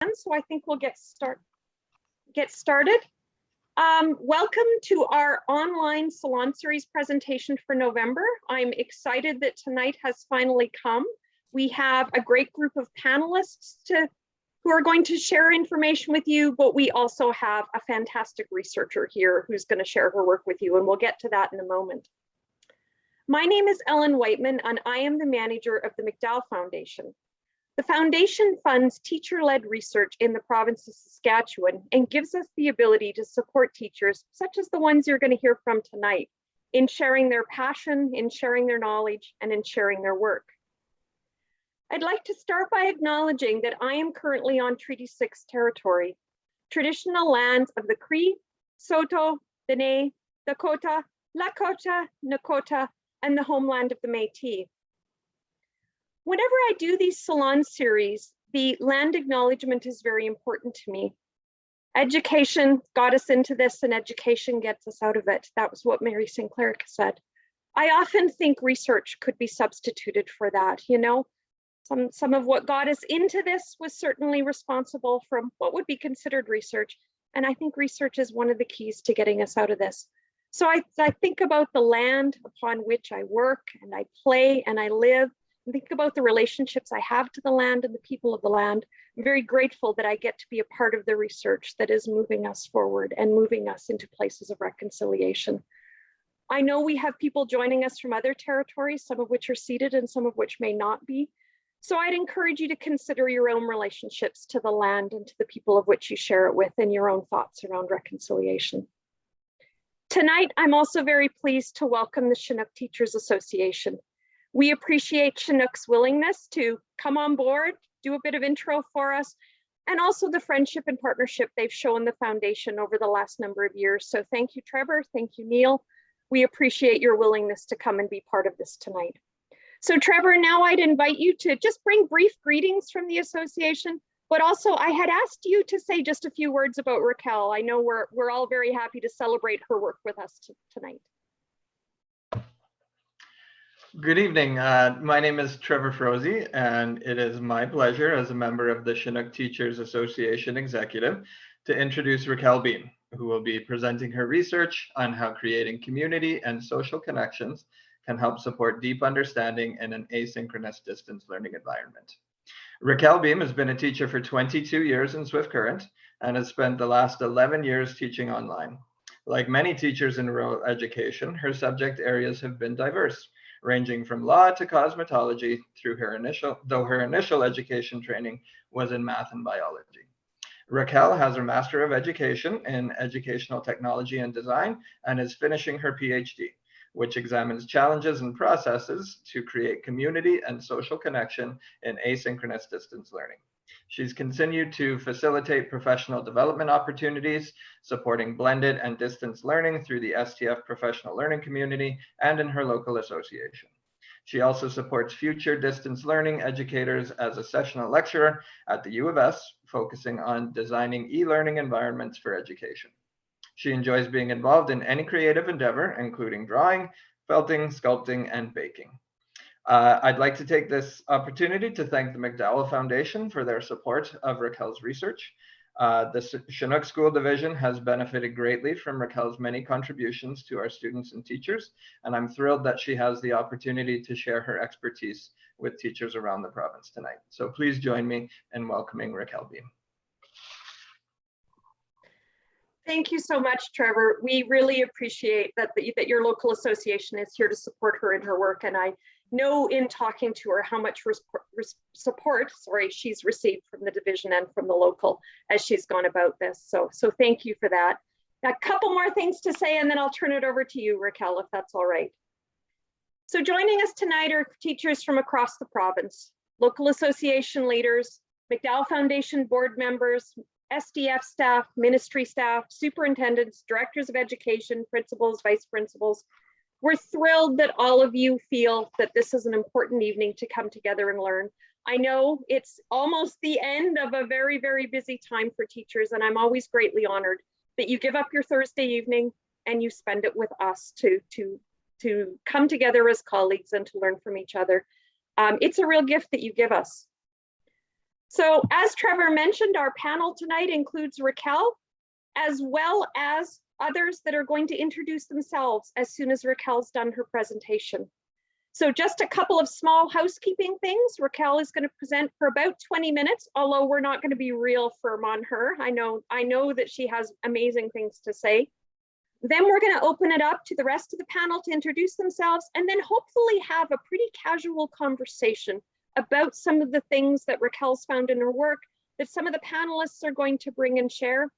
So I think we'll get started. Welcome to our online salon series presentation for November. I'm excited that tonight has finally come. We have a great group of panelists who are going to share information with you, but we also have a fantastic researcher here who's going to share her work with you, and we'll get to that in a moment. My name is Ellen Whiteman, and I am the manager of the McDowell Foundation. The foundation funds teacher-led research in the province of Saskatchewan and gives us the ability to support teachers, such as the ones you're going to hear from tonight, in sharing their passion, in sharing their knowledge, and in sharing their work. I'd like to start by acknowledging that I am currently on Treaty 6 territory, traditional lands of the Cree, Saulteaux, Dene, Dakota, Lakota, Nakota, and the homeland of the Métis. Whenever I do these salon series, the land acknowledgement is very important to me. Education got us into this, and education gets us out of it. That was what Mary Sinclair said. I often think research could be substituted for that. You know, some of what got us into this was certainly responsible from what would be considered research. And I think research is one of the keys to getting us out of this. So I think about the land upon which I work and I play and I live. Think about the relationships I have to the land and the people of the land. I'm very grateful that I get to be a part of the research that is moving us forward and moving us into places of reconciliation. I know we have people joining us from other territories, some of which are seated and some of which may not be. So I'd encourage you to consider your own relationships to the land and to the people of which you share it with, and your own thoughts around reconciliation. Tonight, I'm also very pleased to welcome the Chinook Teachers Association. We appreciate Chinook's willingness to come on board, do a bit of intro for us, and also the friendship and partnership they've shown the foundation over the last number of years. So thank you, Trevor. Thank you, Neil. We appreciate your willingness to come and be part of this tonight. So Trevor, now I'd invite you to just bring brief greetings from the association, but also I had asked you to say just a few words about Raquel. I know we're all very happy to celebrate her work with us tonight. Good evening. My name is Trevor Froese, and it is my pleasure as a member of the Chinook Teachers Association Executive to introduce Racquel Biem, who will be presenting her research on how creating community and social connections can help support deep understanding in an asynchronous distance learning environment. Racquel Biem has been a teacher for 22 years in Swift Current and has spent the last 11 years teaching online. Like many teachers in rural education, her subject areas have been diverse, ranging from law to cosmetology though her initial education training was in math and biology. Raquel has her Master of Education in Educational Technology and Design and is finishing her PhD, which examines challenges and processes to create community and social connection in asynchronous distance learning. She's continued to facilitate professional development opportunities, supporting blended and distance learning through the STF professional learning community and in her local association. She also supports future distance learning educators as a sessional lecturer at the U of S, focusing on designing e-learning environments for education. She enjoys being involved in any creative endeavor, including drawing, felting, sculpting, and baking. I'd like to take this opportunity to thank the McDowell Foundation for their support of Raquel's research. The Chinook School Division has benefited greatly from Raquel's many contributions to our students and teachers, and I'm thrilled that she has the opportunity to share her expertise with teachers around the province tonight. So please join me in welcoming Racquel Biem. Thank you so much, Trevor. We really appreciate that your local association is here to support her in her work, and I know in talking to her how much support she's received from the division and from the local as she's gone about this. So thank you for that. A couple more things to say, and then I'll turn it over to you, Raquel, if that's all right. So joining us tonight are teachers from across the province, local association leaders, McDowell Foundation board members, SDF staff, ministry staff, superintendents, directors of education, principals, vice principals. We're thrilled that all of you feel that this is an important evening to come together and learn. I know it's almost the end of a very, very busy time for teachers, and I'm always greatly honored that you give up your Thursday evening and you spend it with us to come together as colleagues and to learn from each other. It's a real gift that you give us. So as Trevor mentioned, our panel tonight includes Raquel, as well as others that are going to introduce themselves as soon as Raquel's done her presentation. So just a couple of small housekeeping things. Raquel is going to present for about 20 minutes, although we're not going to be real firm on her. I know that she has amazing things to say. Then we're going to open it up to the rest of the panel to introduce themselves, and then hopefully have a pretty casual conversation about some of the things that Raquel's found in her work that some of the panelists are going to bring and share.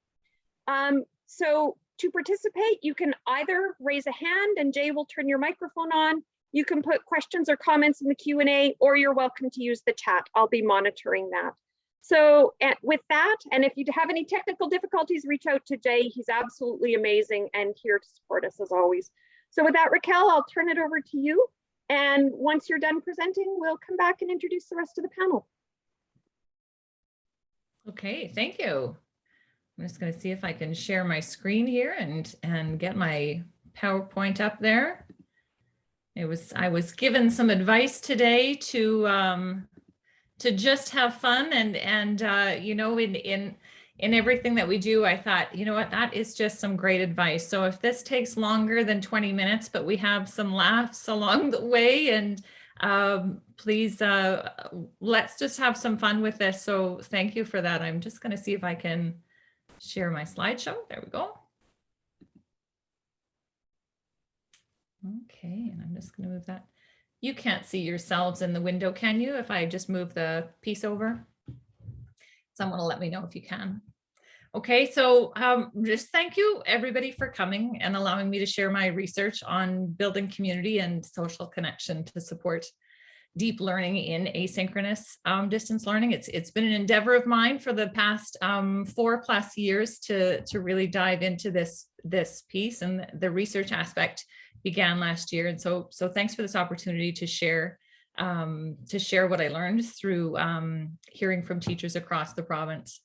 So to participate, you can either raise a hand and Jay will turn your microphone on. You can put questions or comments in the Q&A, or you're welcome to use the chat. I'll be monitoring that. So with that, and if you have any technical difficulties, reach out to Jay. He's absolutely amazing and here to support us as always. So with that, Raquel, I'll turn it over to you. And once you're done presenting, we'll come back and introduce the rest of the panel. Okay, thank you. I'm just going to see if I can share my screen here and get my PowerPoint up there. I was given some advice today to just have fun and you know, in everything that we do, I thought, you know what, that is just some great advice. So if this takes longer than 20 minutes, but we have some laughs along the way, and please, let's just have some fun with this. So thank you for that. I'm just going to see if I can share my slideshow. There we go. Okay, and I'm just going to move that. You can't see yourselves in the window, can you? If I just move the piece over? Someone will let me know if you can. Okay, so just thank you everybody for coming and allowing me to share my research on building community and social connection to support deep learning in asynchronous distance learning. It's been an endeavor of mine for the past 4+ years to really dive into this piece, and the research aspect began last year. And so thanks for this opportunity to share what I learned through hearing from teachers across the province.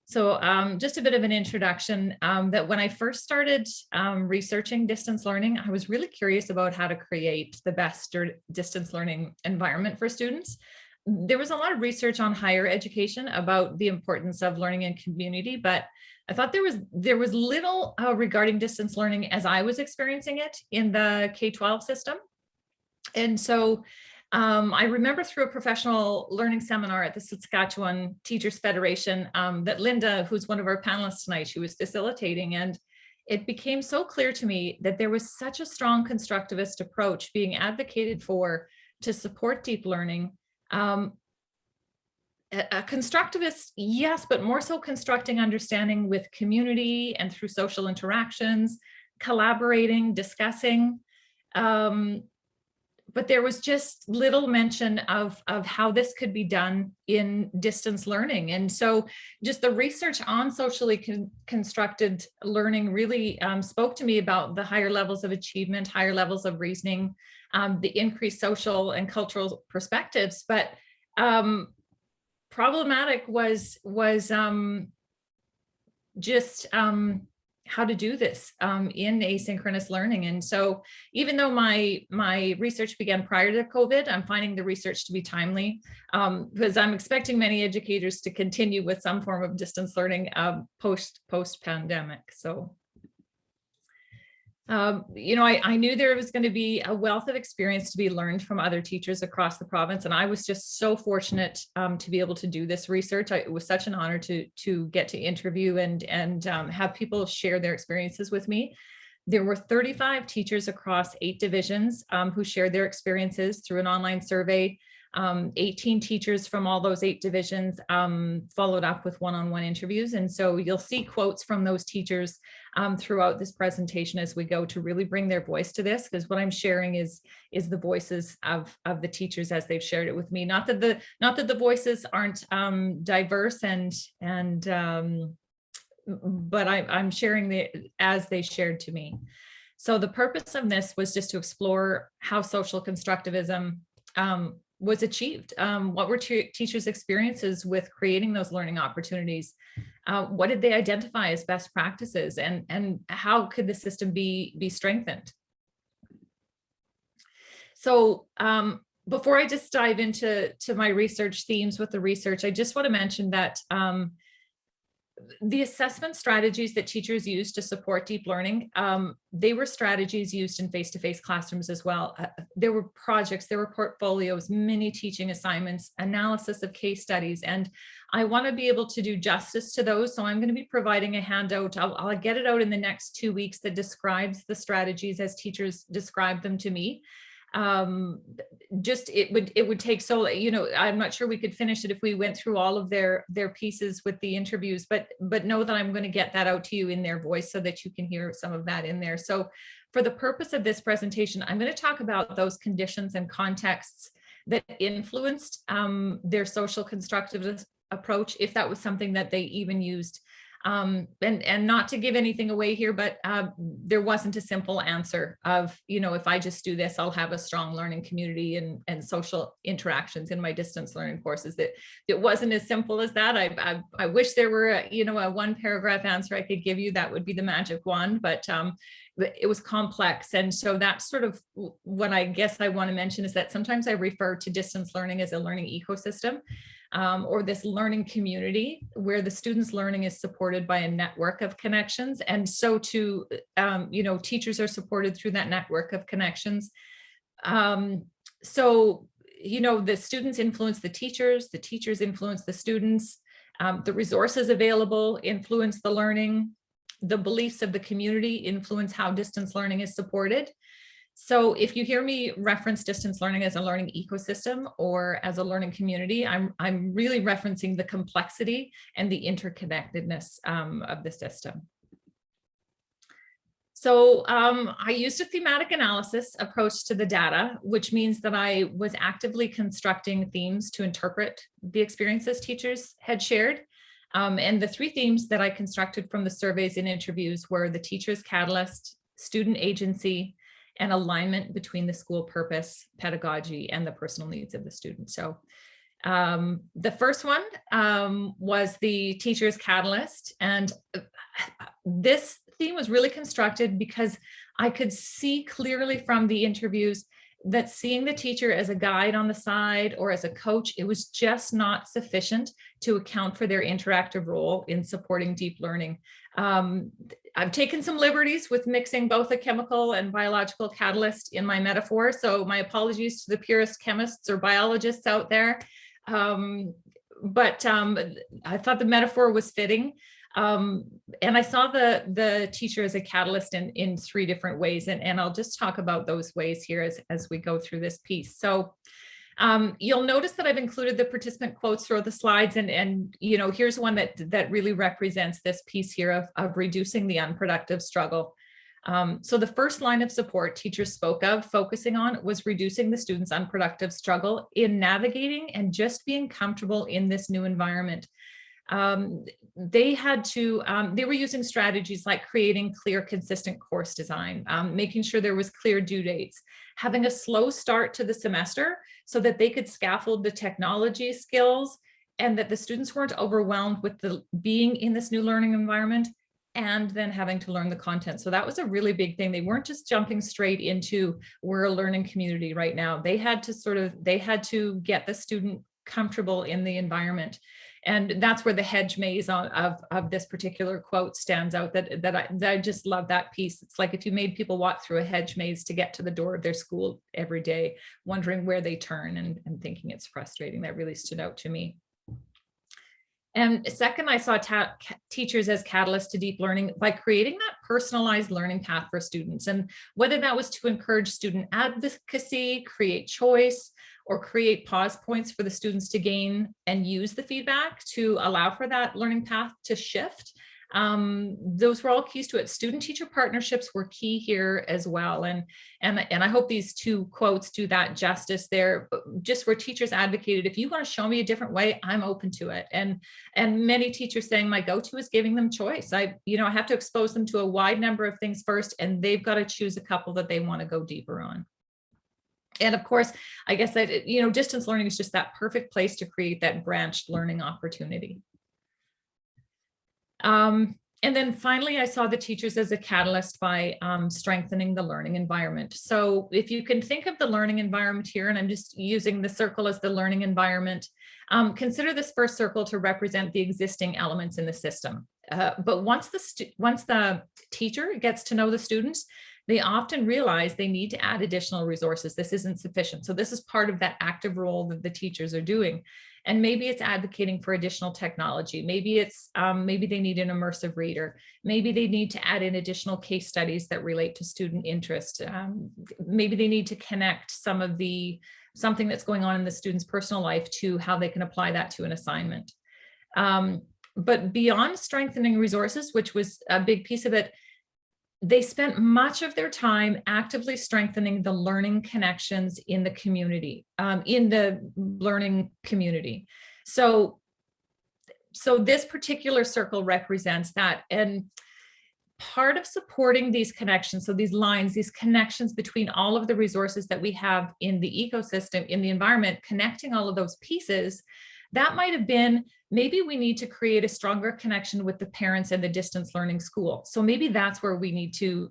So just a bit of an introduction, that when I first started researching distance learning, I was really curious about how to create the best distance learning environment for students. There was a lot of research on higher education about the importance of learning in community, but I thought there was little regarding distance learning as I was experiencing it in the K-12 system. And so I remember through a professional learning seminar at the Saskatchewan Teachers Federation that Linda, who's one of our panelists tonight, she was facilitating, and it became so clear to me that there was such a strong constructivist approach being advocated for to support deep learning. A constructivist, yes, but more so constructing understanding with community and through social interactions, collaborating, discussing. But there was just little mention of how this could be done in distance learning. And so just the research on socially constructed learning really spoke to me about the higher levels of achievement, higher levels of reasoning, the increased social and cultural perspectives. But problematic was just how to do this in asynchronous learning. And so even though my research began prior to COVID, I'm finding the research to be timely because I'm expecting many educators to continue with some form of distance learning post-pandemic. So you know, I knew there was going to be a wealth of experience to be learned from other teachers across the province. And I was just so fortunate to be able to do this research. It was such an honor to get to interview and have people share their experiences with me. There were 35 teachers across 8 divisions who shared their experiences through an online survey. 18 teachers from all those 8 divisions followed up with one-on-one interviews. And so you'll see quotes from those teachers throughout this presentation as we go to really bring their voice to this, because what I'm sharing is the voices of the teachers as they've shared it with me. Not that the voices aren't diverse but I'm sharing as they shared to me. So the purpose of this was just to explore how social constructivism was achieved. What were teachers' experiences with creating those learning opportunities? What did they identify as best practices, and how could the system be strengthened? So before I just dive into my research themes with the research, I just want to mention that the assessment strategies that teachers use to support deep learning, they were strategies used in face-to-face classrooms as well. There were projects, there were portfolios, mini teaching assignments, analysis of case studies, and I want to be able to do justice to those. So I'm going to be providing a handout. I'll get it out in the next 2 weeks that describes the strategies as teachers describe them to me. Just it would take, so, you know, I'm not sure we could finish it if we went through all of their pieces with the interviews, but know that I'm going to get that out to you in their voice so that you can hear some of that in there. So for the purpose of this presentation, I'm going to talk about those conditions and contexts that influenced their social constructivist approach, if that was something that they even used. And not to give anything away here, but there wasn't a simple answer of, you know, if I just do this, I'll have a strong learning community and social interactions in my distance learning courses. That it wasn't as simple as that. I wish there were a 1 paragraph answer I could give you that would be the magic one, but it was complex. And so that's sort of what I guess I want to mention, is that sometimes I refer to distance learning as a learning ecosystem. Or this learning community where the students' learning is supported by a network of connections. And so too, teachers are supported through that network of connections. So, the students influence the teachers influence the students, the resources available influence the learning, the beliefs of the community influence how distance learning is supported. So if you hear me reference distance learning as a learning ecosystem or as a learning community, I'm really referencing the complexity and the interconnectedness of the system. So I used a thematic analysis approach to the data, which means that I was actively constructing themes to interpret the experiences teachers had shared. And the 3 themes that I constructed from the surveys and interviews were the teacher's catalyst, student agency, and alignment between the school purpose, pedagogy, and the personal needs of the student. So the first one was the teacher's catalyst. And this theme was really constructed because I could see clearly from the interviews that seeing the teacher as a guide on the side or as a coach, it was just not sufficient to account for their interactive role in supporting deep learning. I've taken some liberties with mixing both a chemical and biological catalyst in my metaphor. So my apologies to the purist chemists or biologists out there. But I thought the metaphor was fitting. And I saw the teacher as a catalyst in 3 different ways. And I'll just talk about those ways here as we go through this piece. So you'll notice that I've included the participant quotes throughout the slides, and here's one that really represents this piece here of reducing the unproductive struggle. So the first line of support teachers spoke of focusing on was reducing the students' unproductive struggle in navigating and just being comfortable in this new environment. They were using strategies like creating clear, consistent course design, making sure there was clear due dates, having a slow start to the semester so that they could scaffold the technology skills and that the students weren't overwhelmed with being in this new learning environment and then having to learn the content. So that was a really big thing. They weren't just jumping straight into, we're a learning community right now. They had to get the student comfortable in the environment. And that's where the hedge maze of this particular quote stands out, that I just love that piece. It's like if you made people walk through a hedge maze to get to the door of their school every day, wondering where they turn and thinking it's frustrating. That really stood out to me. And second, I saw teachers as catalysts to deep learning by creating that personalized learning path for students. And whether that was to encourage student advocacy, create choice, or create pause points for the students to gain and use the feedback to allow for that learning path to shift. Those were all keys to it. Student-teacher partnerships were key here as well. And I hope these 2 quotes do that justice there, just where teachers advocated, if you want to show me a different way, I'm open to it. And many teachers saying my go-to is giving them choice. I have to expose them to a wide number of things first, and they've got to choose a couple that they want to go deeper on. And of course, I guess that, distance learning is just that perfect place to create that branched learning opportunity. And And then finally, I saw the teachers as a catalyst by strengthening the learning environment. So if you can think of the learning environment here, and I'm just using the circle as the learning environment, consider this first circle to represent the existing elements in the system. But once the teacher gets to know the students, they often realize they need to add additional resources. This isn't sufficient. So this is part of that active role that the teachers are doing. And maybe it's advocating for additional technology. Maybe it's maybe they need an immersive reader. Maybe they need to add in additional case studies that relate to student interest. Maybe they need to connect something that's going on in the student's personal life to how they can apply that to an assignment. But beyond strengthening resources, which was a big piece of it, they spent much of their time actively strengthening the learning connections in the community, in the learning community. So this particular circle represents that. And part of supporting these connections, so these lines, these connections between all of the resources that we have in the ecosystem, in the environment, connecting all of those pieces, that might have been, maybe we need to create a stronger connection with the parents and the distance learning school. So maybe that's where we need to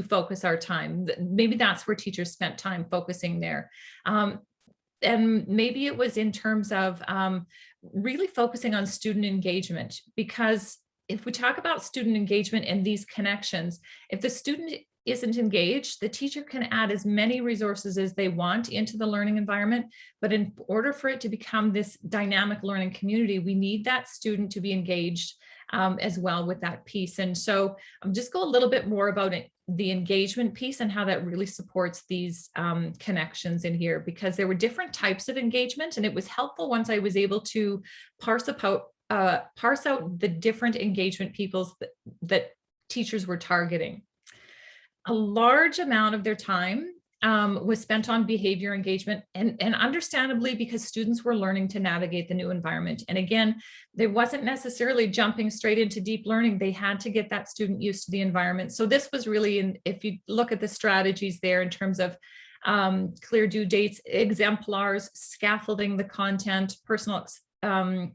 focus our time. Maybe that's where teachers spent time focusing there. And maybe it was in terms of really focusing on student engagement, because if we talk about student engagement and these connections, if the student isn't engaged, the teacher can add as many resources as they want into the learning environment. But in order for it to become this dynamic learning community, we need that student to be engaged as well with that piece. And so just go a little bit more about it, the engagement piece and how that really supports these connections in here, because there were different types of engagement. And it was helpful once I was able to parse out the different engagement peoples that teachers were targeting. A large amount of their time was spent on behavior engagement, and understandably, because students were learning to navigate the new environment. And again, there wasn't necessarily jumping straight into deep learning. They had to get that student used to the environment. So this was really, if you look at the strategies there in terms of clear due dates, exemplars, scaffolding the content, personal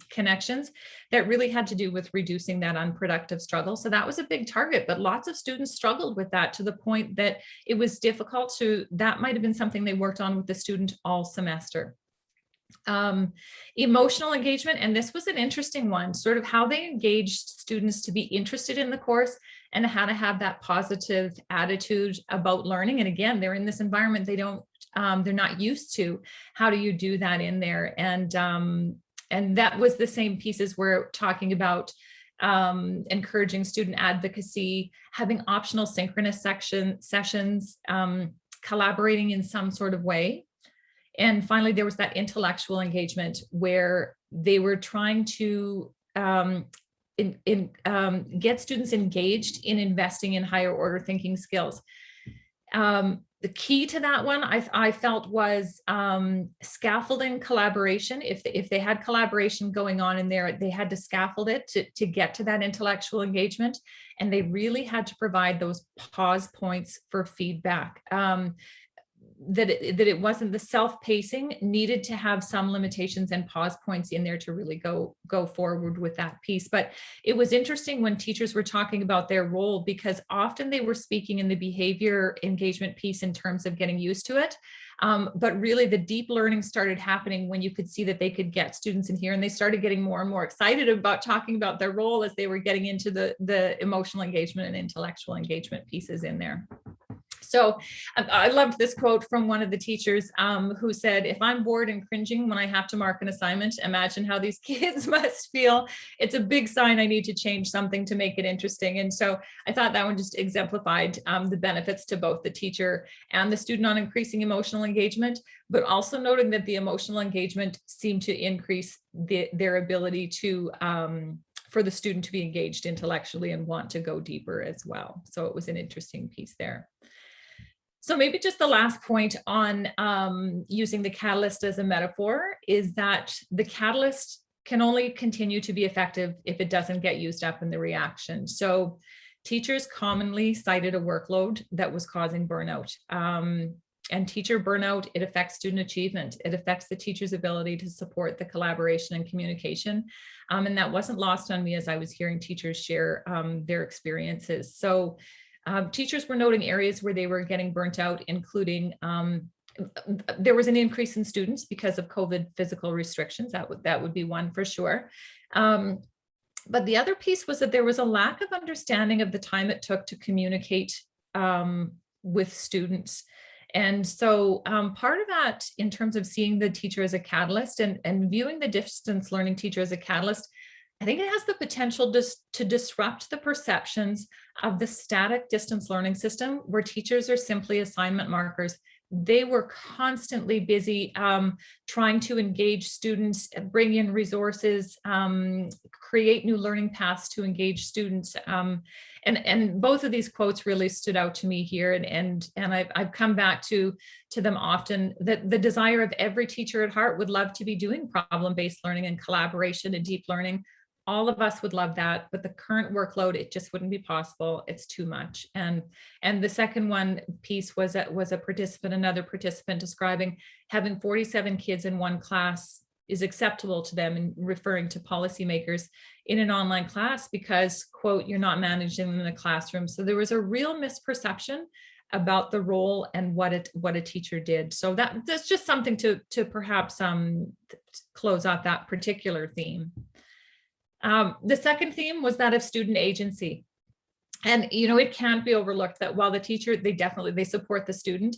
connections, that really had to do with reducing that unproductive struggle. So that was a big target, but lots of students struggled with that to the point that it was difficult that might have been something they worked on with the student all semester. Emotional engagement, and this was an interesting one, sort of how they engaged students to be interested in the course and how to have that positive attitude about learning. And again, they're in this environment they're not used to. How do you do that in there? And that was the same pieces we're talking about, encouraging student advocacy, having optional synchronous sessions, collaborating in some sort of way. And finally, there was that intellectual engagement where they were trying to get students engaged in investing in higher order thinking skills. The key to that one, I felt, was scaffolding collaboration. If they had collaboration going on in there, they had to scaffold it to get to that intellectual engagement. And they really had to provide those pause points for feedback. That it wasn't the self-pacing, needed to have some limitations and pause points in there to really go forward with that piece. But it was interesting when teachers were talking about their role, because often they were speaking in the behavior engagement piece in terms of getting used to it. But really the deep learning started happening when you could see that they could get students in here, and they started getting more and more excited about talking about their role as they were getting into the emotional engagement and intellectual engagement pieces in there. So I loved this quote from one of the teachers who said, "If I'm bored and cringing when I have to mark an assignment, imagine how these kids must feel. It's a big sign I need to change something to make it interesting." And so I thought that one just exemplified the benefits to both the teacher and the student on increasing emotional engagement, but also noting that the emotional engagement seemed to increase their ability to for the student to be engaged intellectually and want to go deeper as well. So it was an interesting piece there. So maybe just the last point on using the catalyst as a metaphor is that the catalyst can only continue to be effective if it doesn't get used up in the reaction. So teachers commonly cited a workload that was causing burnout. And teacher burnout, it affects student achievement. It affects the teacher's ability to support the collaboration and communication. And that wasn't lost on me as I was hearing teachers share their experiences. So teachers were noting areas where they were getting burnt out, including there was an increase in students because of COVID physical restrictions. That would be one for sure. But the other piece was that there was a lack of understanding of the time it took to communicate with students. And so part of that, in terms of seeing the teacher as a catalyst and viewing the distance learning teacher as a catalyst, I think it has the potential to disrupt the perceptions of the static distance learning system where teachers are simply assignment markers. They were constantly busy trying to engage students, bring in resources, create new learning paths to engage students. And both of these quotes really stood out to me here. And I've come back to them often, that the desire of every teacher at heart would love to be doing problem-based learning and collaboration and deep learning. All of us would love that, but the current workload, it just wouldn't be possible. It's too much. And the second one piece was another participant describing having 47 kids in one class is acceptable to them, and referring to policymakers in an online class because, quote, you're not managing them in the classroom. So there was a real misperception about the role and what a teacher did. So that's just something to perhaps close out that particular theme. The second theme was that of student agency. And, it can't be overlooked that while the teacher, they support the student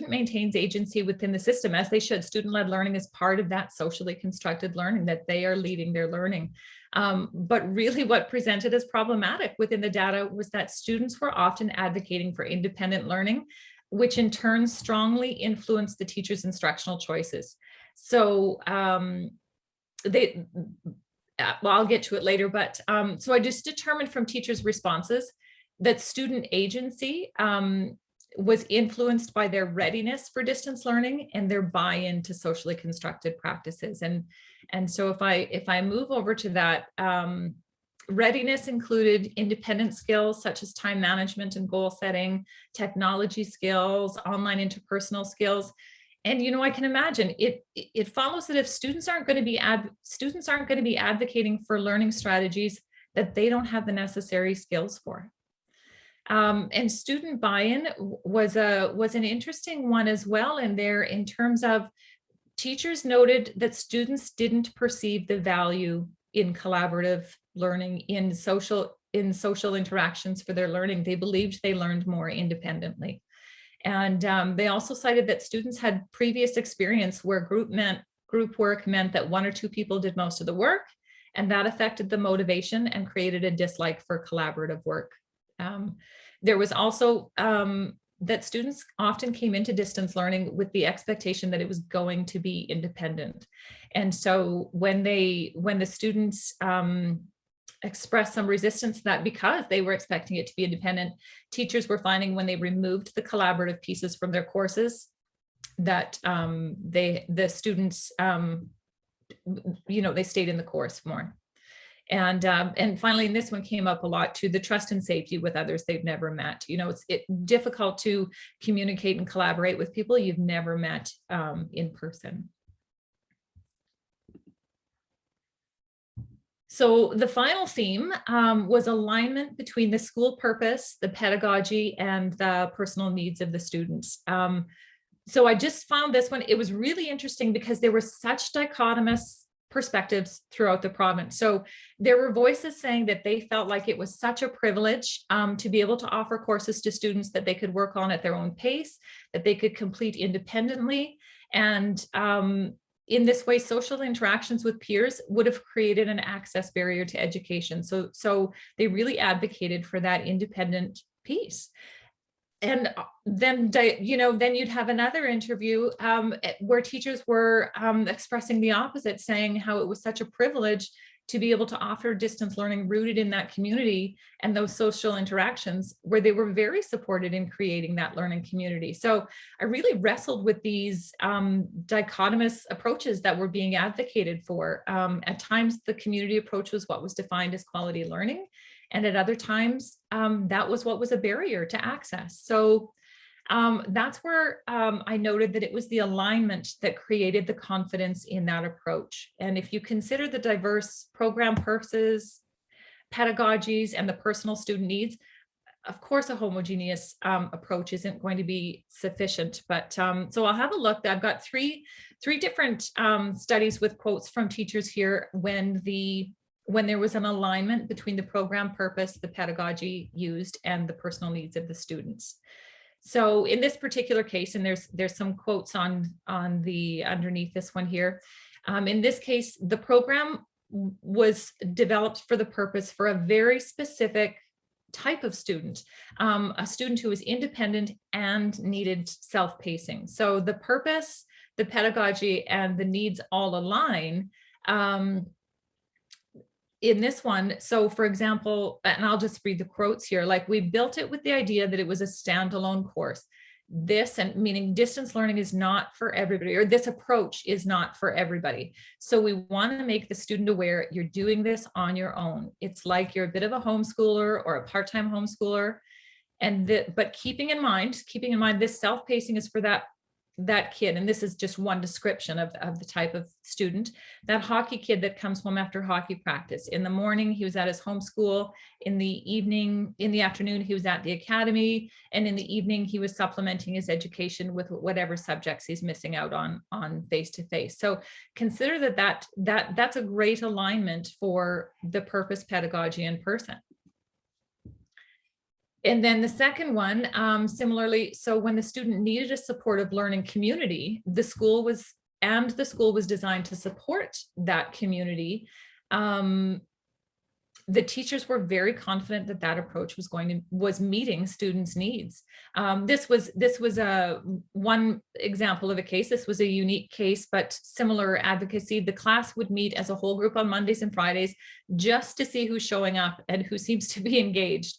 maintains agency within the system, as they should. Student-led learning is part of that socially constructed learning, that they are leading their learning. But really what presented as problematic within the data was that students were often advocating for independent learning, which in turn strongly influenced the teacher's instructional choices. So well, I'll get to it later, but so I just determined from teachers' responses that student agency was influenced by their readiness for distance learning and their buy-in to socially constructed practices. And so if I move over to that, readiness included independent skills such as time management and goal setting, technology skills, online interpersonal skills. And I can imagine it follows that if students aren't going to be advocating for learning strategies that they don't have the necessary skills for. And student buy-in was an interesting one as well in terms of teachers noted that students didn't perceive the value in collaborative learning, in social interactions for their learning. They believed they learned more independently. And they also cited that students had previous experience where group work meant that one or two people did most of the work, and that affected the motivation and created a dislike for collaborative work. There was also that students often came into distance learning with the expectation that it was going to be independent. And so when the students expressed some resistance to that because they were expecting it to be independent, teachers were finding when they removed the collaborative pieces from their courses that the students they stayed in the course more. And finally, and this one came up a lot too, the trust and safety with others they've never met. It's difficult to communicate and collaborate with people you've never met in person. So the final theme was alignment between the school purpose, the pedagogy, and the personal needs of the students. So I just found this one, it was really interesting because there were such dichotomous perspectives throughout the province. So there were voices saying that they felt like it was such a privilege to be able to offer courses to students that they could work on at their own pace, that they could complete independently. And in this way, social interactions with peers would have created an access barrier to education. So they really advocated for that independent piece. And then, then you'd have another interview where teachers were expressing the opposite, saying how it was such a privilege to be able to offer distance learning rooted in that community and those social interactions where they were very supported in creating that learning community. So I really wrestled with these dichotomous approaches that were being advocated for. At times, the community approach was what was defined as quality learning. And at other times, that was what was a barrier to access. So That's where I noted that it was the alignment that created the confidence in that approach. And if you consider the diverse program purposes, pedagogies, and the personal student needs, of course, a homogeneous approach isn't going to be sufficient. But so I'll have a look. I've got three different studies with quotes from teachers here when there was an alignment between the program purpose, the pedagogy used, and the personal needs of the students. So in this particular case, and there's some quotes on the underneath this one here. In this case, the program was developed for the purpose for a very specific type of student, a student who was independent and needed self-pacing. So the purpose, the pedagogy, and the needs all align. In this one, so for example, and I'll just read the quotes here, like, we built it with the idea that it was a standalone course. This, and meaning distance learning, is not for everybody, or this approach is not for everybody. So we want to make the student aware you're doing this on your own. It's like you're a bit of a homeschooler or a part-time homeschooler. But keeping in mind this self-pacing is for that kid, and this is just one description of the type of student, that hockey kid that comes home after hockey practice. In the morning, he was at his home school. In the afternoon, he was at the academy. And in the evening, he was supplementing his education with whatever subjects he's missing out on face-to-face. So consider that's a great alignment for the purpose, pedagogy, and person. And then the second one, similarly, so when the student needed a supportive learning community, the school was designed to support that community. The teachers were very confident that approach was meeting students' needs. This was one example of a case. This was a unique case, but similar advocacy. The class would meet as a whole group on Mondays and Fridays just to see who's showing up and who seems to be engaged.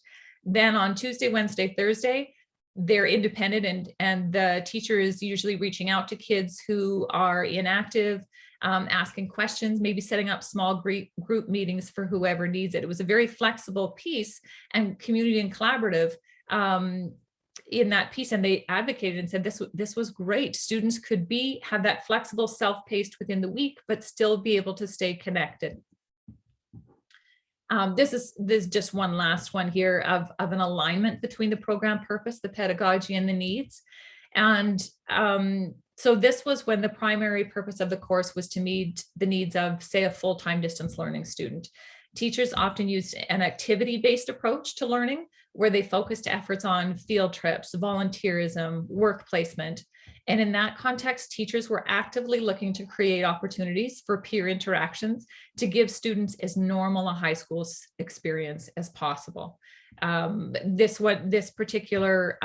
Then on Tuesday, Wednesday, Thursday, they're independent, and the teacher is usually reaching out to kids who are inactive, asking questions, maybe setting up small group meetings for whoever needs it. It was a very flexible piece and community and collaborative in that piece. And they advocated and said this was great. Students could have that flexible, self-paced within the week, but still be able to stay connected. This is just one last one here of an alignment between the program purpose, the pedagogy, and the needs. And so this was when the primary purpose of the course was to meet the needs of, say, a full-time distance learning student. Teachers often used an activity-based approach to learning, where they focused efforts on field trips, volunteerism, work placement. And in that context, teachers were actively looking to create opportunities for peer interactions to give students as normal a high school experience as possible. This particular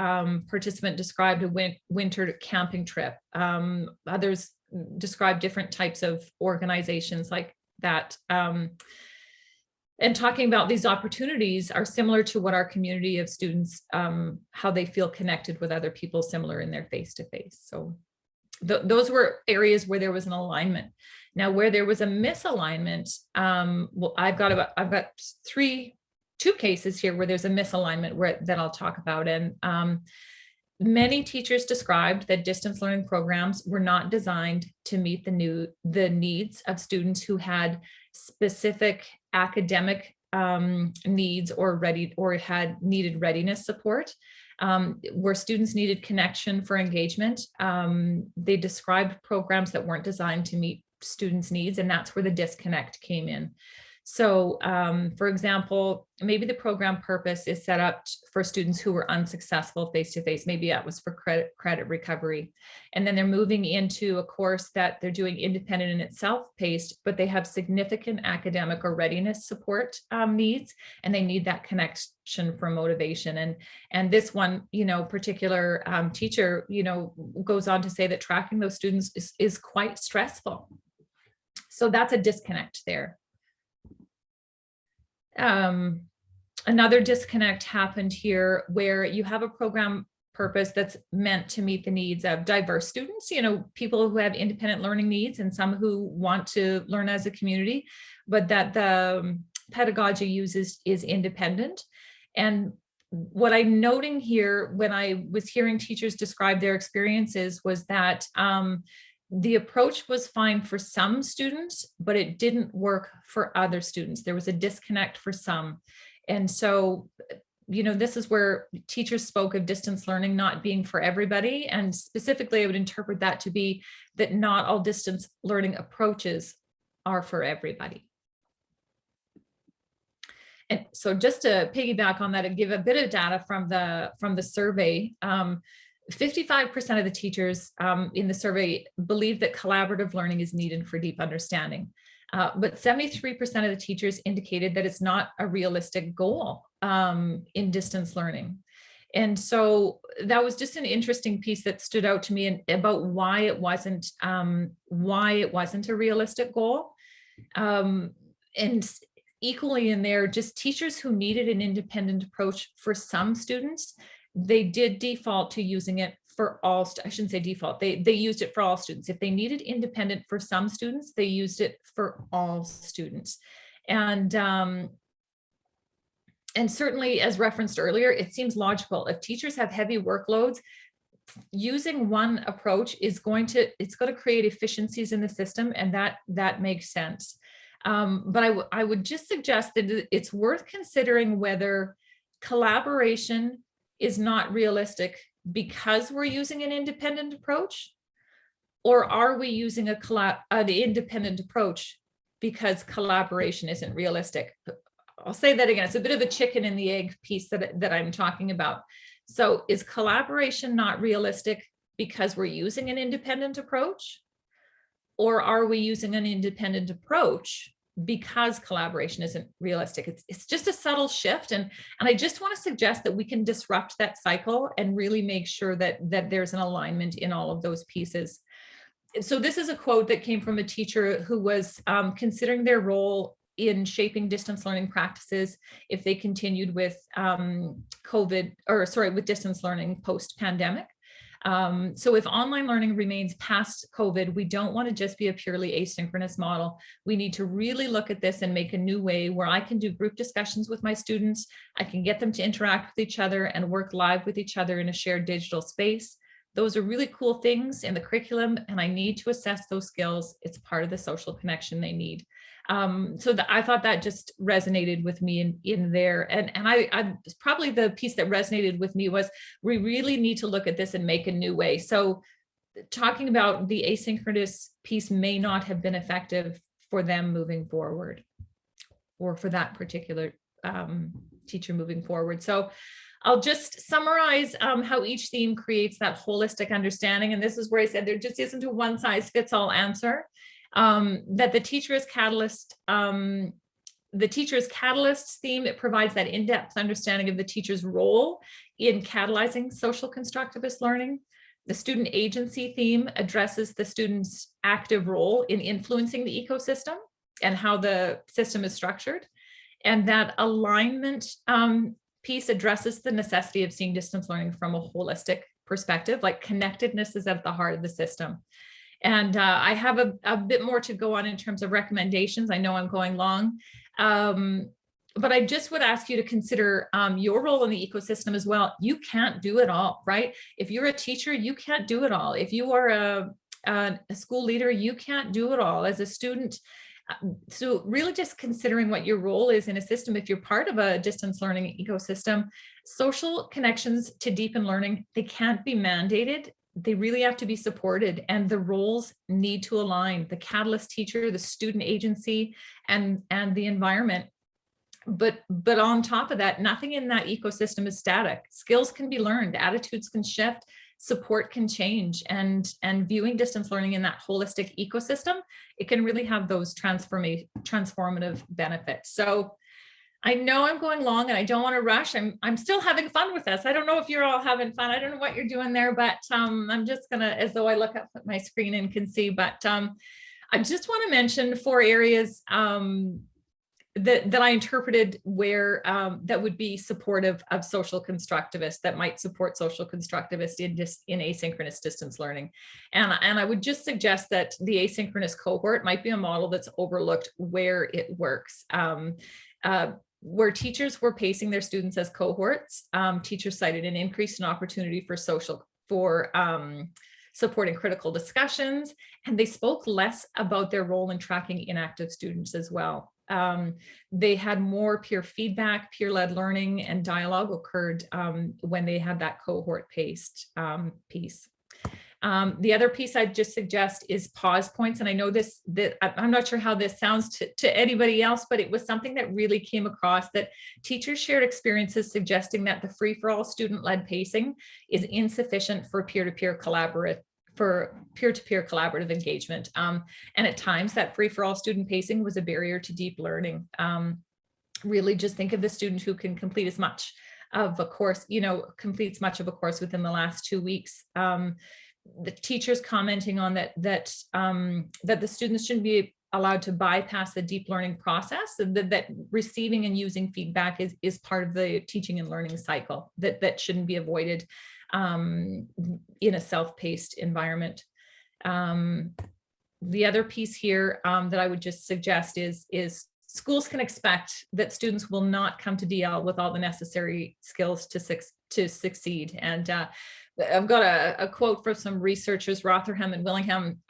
participant described a winter camping trip. Others described different types of organizations like that. And talking about these opportunities are similar to what our community of students, how they feel connected with other people, similar in their face-to-face. So those were areas where there was an alignment. Now, where there was a misalignment, well, I've got two cases here where there's a misalignment that I'll talk about. And many teachers described that distance learning programs were not designed to meet the needs of students who had specific academic needs or had needed readiness support, where students needed connection for engagement. They described programs that weren't designed to meet students' needs, and that's where the disconnect came in. So, for example, maybe the program purpose is set up for students who were unsuccessful face-to-face. Maybe that was for credit recovery. And then they're moving into a course that they're doing independent and it's self-paced, but they have significant academic or readiness support needs, and they need that connection for motivation. And this one, particular teacher, goes on to say that tracking those students is quite stressful. So that's a disconnect there. Another disconnect happened here where you have a program purpose that's meant to meet the needs of diverse students, people who have independent learning needs and some who want to learn as a community, but that the pedagogy uses is independent. And what I'm noting here when I was hearing teachers describe their experiences was that the approach was fine for some students, but it didn't work for other students. There was a disconnect for some. And so, this is where teachers spoke of distance learning not being for everybody. And specifically, I would interpret that to be that not all distance learning approaches are for everybody. And so just to piggyback on that and give a bit of data from the survey, 55% of the teachers in the survey believe that collaborative learning is needed for deep understanding. But 73% of the teachers indicated that it's not a realistic goal in distance learning. And so that was just an interesting piece that stood out to me about why it wasn't a realistic goal. And equally in there, just teachers who needed an independent approach for some students, they did default to using it for all, I shouldn't say default, they used it for all students. If they needed independent for some students, they used it for all students. And certainly, as referenced earlier, it seems logical. If teachers have heavy workloads, using one approach it's going to create efficiencies in the system, and that makes sense. But I would just suggest that it's worth considering whether collaboration is not realistic because we're using an independent approach, or are we using an independent approach because collaboration isn't realistic? I'll say that again. It's a bit of a chicken and the egg piece that I'm talking about. So is collaboration not realistic because we're using an independent approach? Or are we using an independent approach because collaboration isn't realistic? It's just a subtle shift. And I just want to suggest that we can disrupt that cycle and really make sure that there's an alignment in all of those pieces. So this is a quote that came from a teacher who was considering their role in shaping distance learning practices if they continued with with distance learning post-pandemic. So if online learning remains past COVID, we don't want to just be a purely asynchronous model. We need to really look at this and make a new way where I can do group discussions with my students. I can get them to interact with each other and work live with each other in a shared digital space. Those are really cool things in the curriculum, and I need to assess those skills. It's part of the social connection they need. I thought that just resonated with me in there. And I probably the piece that resonated with me was we really need to look at this and make a new way. So talking about the asynchronous piece may not have been effective for them moving forward, or for that particular teacher moving forward. So I'll just summarize how each theme creates that holistic understanding. And this is where I said there just isn't a one size fits all answer. That the teacher is catalyst. The teacher is catalyst theme, it provides that in-depth understanding of the teacher's role in catalyzing social constructivist learning. The student agency theme addresses the student's active role in influencing the ecosystem and how the system is structured. And that alignment piece addresses the necessity of seeing distance learning from a holistic perspective, like connectedness is at the heart of the system. And I have a bit more to go on in terms of recommendations. I know I'm going long, but I just would ask you to consider your role in the ecosystem as well. You can't do it all, right? If you're a teacher, you can't do it all. If you are a school leader, you can't do it all. As a student, so really just considering what your role is in a system. If you're part of a distance learning ecosystem, social connections to deepen learning, they can't be mandated. They really have to be supported, and the roles need to align: the catalyst teacher, the student agency, and the environment. But on top of that, nothing in that ecosystem is static. Skills can be learned, attitudes can shift, support can change, and viewing distance learning in that holistic ecosystem, it can really have those transformative benefits. So I know I'm going long and I don't want to rush. I'm still having fun with this. I don't know if you're all having fun. I don't know what you're doing there, but I'm just gonna, as though I look up at my screen and can see, but I just want to mention 4 areas that I interpreted where that would be supportive of social constructivists, that might support social constructivists in asynchronous distance learning. And I would just suggest that the asynchronous cohort might be a model that's overlooked where it works. Where teachers were pacing their students as cohorts, teachers cited an increase in opportunity for supporting critical discussions, and they spoke less about their role in tracking inactive students as well. They had more peer feedback, peer-led learning, and dialogue occurred when they had that cohort-paced piece. The other piece I'd just suggest is pause points. And I know that I'm not sure how this sounds to anybody else, but it was something that really came across, that teachers shared experiences suggesting that the free-for-all student-led pacing is insufficient for peer-to-peer collaborative engagement. And at times that free-for-all student pacing was a barrier to deep learning. Really just think of the student who can complete as much of a course, completes much of a course within the last 2 weeks. The teachers commenting on that the students shouldn't be allowed to bypass the deep learning process, and that receiving and using feedback is part of the teaching and learning cycle, that shouldn't be avoided in a self-paced environment. The other piece here that I would just suggest is schools can expect that students will not come to DL with all the necessary skills to succeed. And I've got a quote from some researchers, Rotherham and Willingham.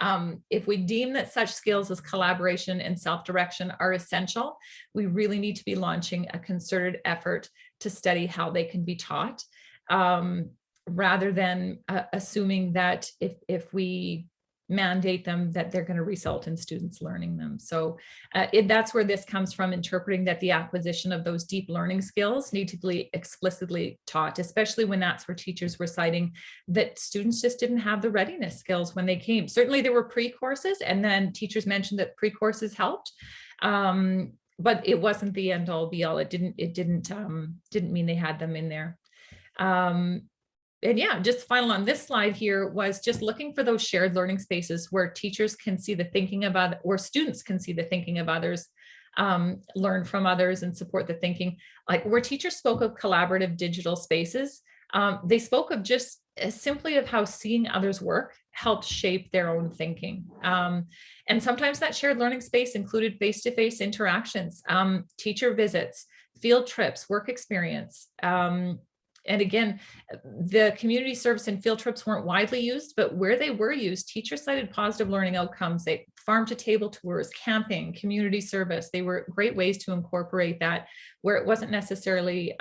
If we deem that such skills as collaboration and self-direction are essential, we really need to be launching a concerted effort to study how they can be taught, rather than assuming that if we mandate them, that they're going to result in students learning them. So that's where this comes from, interpreting that the acquisition of those deep learning skills need to be explicitly taught, especially when that's where teachers were citing that students just didn't have the readiness skills when they came. Certainly there were pre-courses, and then teachers mentioned that pre-courses helped, but it wasn't the end all be all. It didn't mean they had them in there. And yeah, just final on this slide here was just looking for those shared learning spaces where teachers can see the thinking of others, or students can see the thinking of others, learn from others and support the thinking. Like where teachers spoke of collaborative digital spaces, they spoke of just simply of how seeing others work helped shape their own thinking. And sometimes that shared learning space included face-to-face interactions, teacher visits, field trips, work experience. And again, the community service and field trips weren't widely used, but where they were used, teachers cited positive learning outcomes. They farm to table tours, camping, community service. They were great ways to incorporate that where it wasn't necessarily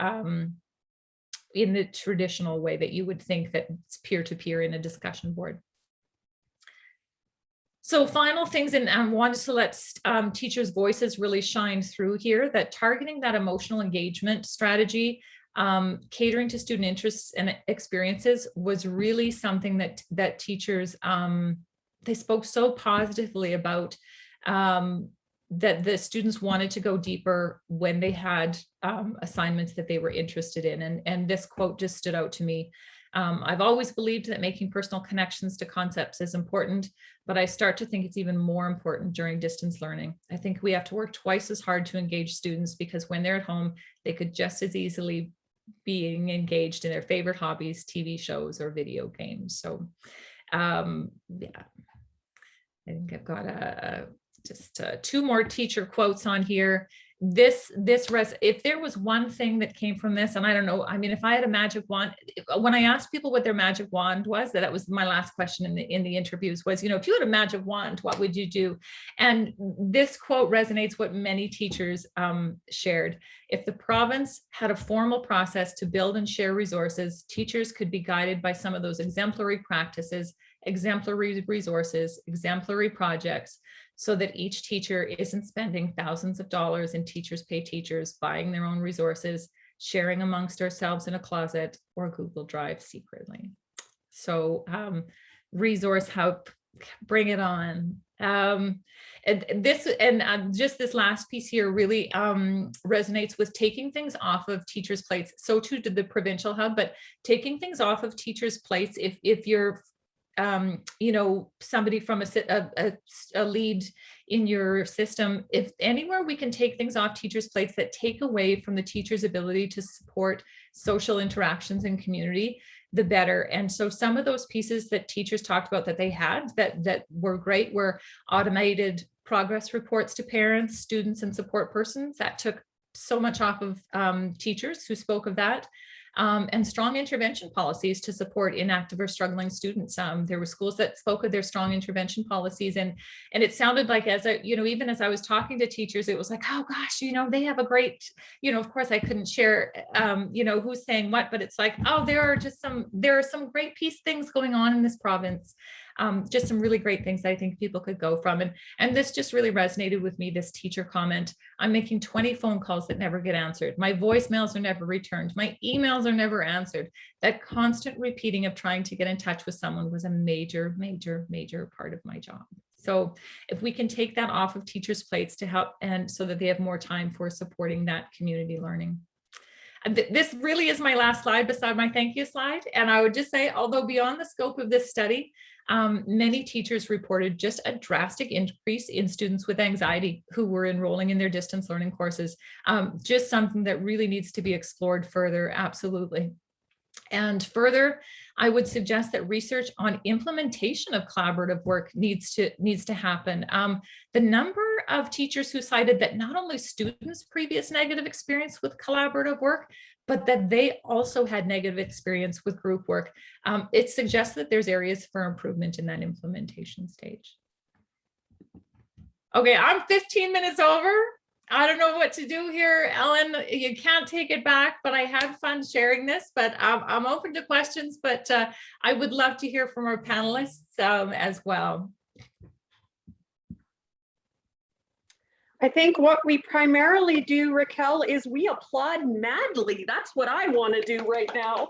in the traditional way that you would think that it's peer-to-peer in a discussion board. So final things, and I wanted to let teachers' voices really shine through here, that targeting that emotional engagement strategy, catering to student interests and experiences was really something that teachers, they spoke so positively about, that the students wanted to go deeper when they had assignments that they were interested in. And this quote just stood out to me. I've always believed that making personal connections to concepts is important, but I start to think it's even more important during distance learning. I think we have to work twice as hard to engage students, because when they're at home, they could just as easily being engaged in their favorite hobbies, TV shows, or video games. So yeah, I think I've got just two more teacher quotes on here. If there was one thing that came from this, and I don't know, I mean, if I had a magic wand, when I asked people what their magic wand was, that was my last question in the interviews was, if you had a magic wand, what would you do? And this quote resonates what many teachers shared. If the province had a formal process to build and share resources, teachers could be guided by some of those exemplary practices, exemplary resources, exemplary projects, so that each teacher isn't spending thousands of dollars in teachers pay teachers, buying their own resources, sharing amongst ourselves in a closet or Google Drive secretly. So resource help, bring it on. Just this last piece here really resonates with taking things off of teachers' plates. So too did the provincial hub, but taking things off of teachers' plates, if you're somebody from a lead in your system, if anywhere we can take things off teachers' plates that take away from the teacher's ability to support social interactions and community, the better. And so some of those pieces that teachers talked about that they had that were great were automated progress reports to parents, students, and support persons. That took so much off of teachers who spoke of that. And strong intervention policies to support inactive or struggling students. There were schools that spoke of their strong intervention policies, and it sounded like, as I, even as I was talking to teachers, it was like, oh gosh, they have a great, of course I couldn't share, who's saying what, but it's like, oh, there are some great things going on in this province. Just some really great things that I think people could go from. And this just really resonated with me, this teacher comment. I'm making 20 phone calls that never get answered. My voicemails are never returned. My emails are never answered. That constant repeating of trying to get in touch with someone was a major, major, major part of my job. So if we can take that off of teachers' plates to help, and so that they have more time for supporting that community learning. This really is my last slide beside my thank you slide. And I would just say, although beyond the scope of this study, many teachers reported just a drastic increase in students with anxiety who were enrolling in their distance learning courses. Just something that really needs to be explored further, absolutely. And further, I would suggest that research on implementation of collaborative work needs to happen. The number of teachers who cited that not only students' previous negative experience with collaborative work, but that they also had negative experience with group work, it suggests that there's areas for improvement in that implementation stage. Okay, I'm 15 minutes over. I don't know what to do here, Ellen. You can't take it back, but I had fun sharing this, but I'm open to questions, but I would love to hear from our panelists as well. I think what we primarily do, Raquel, is we applaud madly. That's what I want to do right now.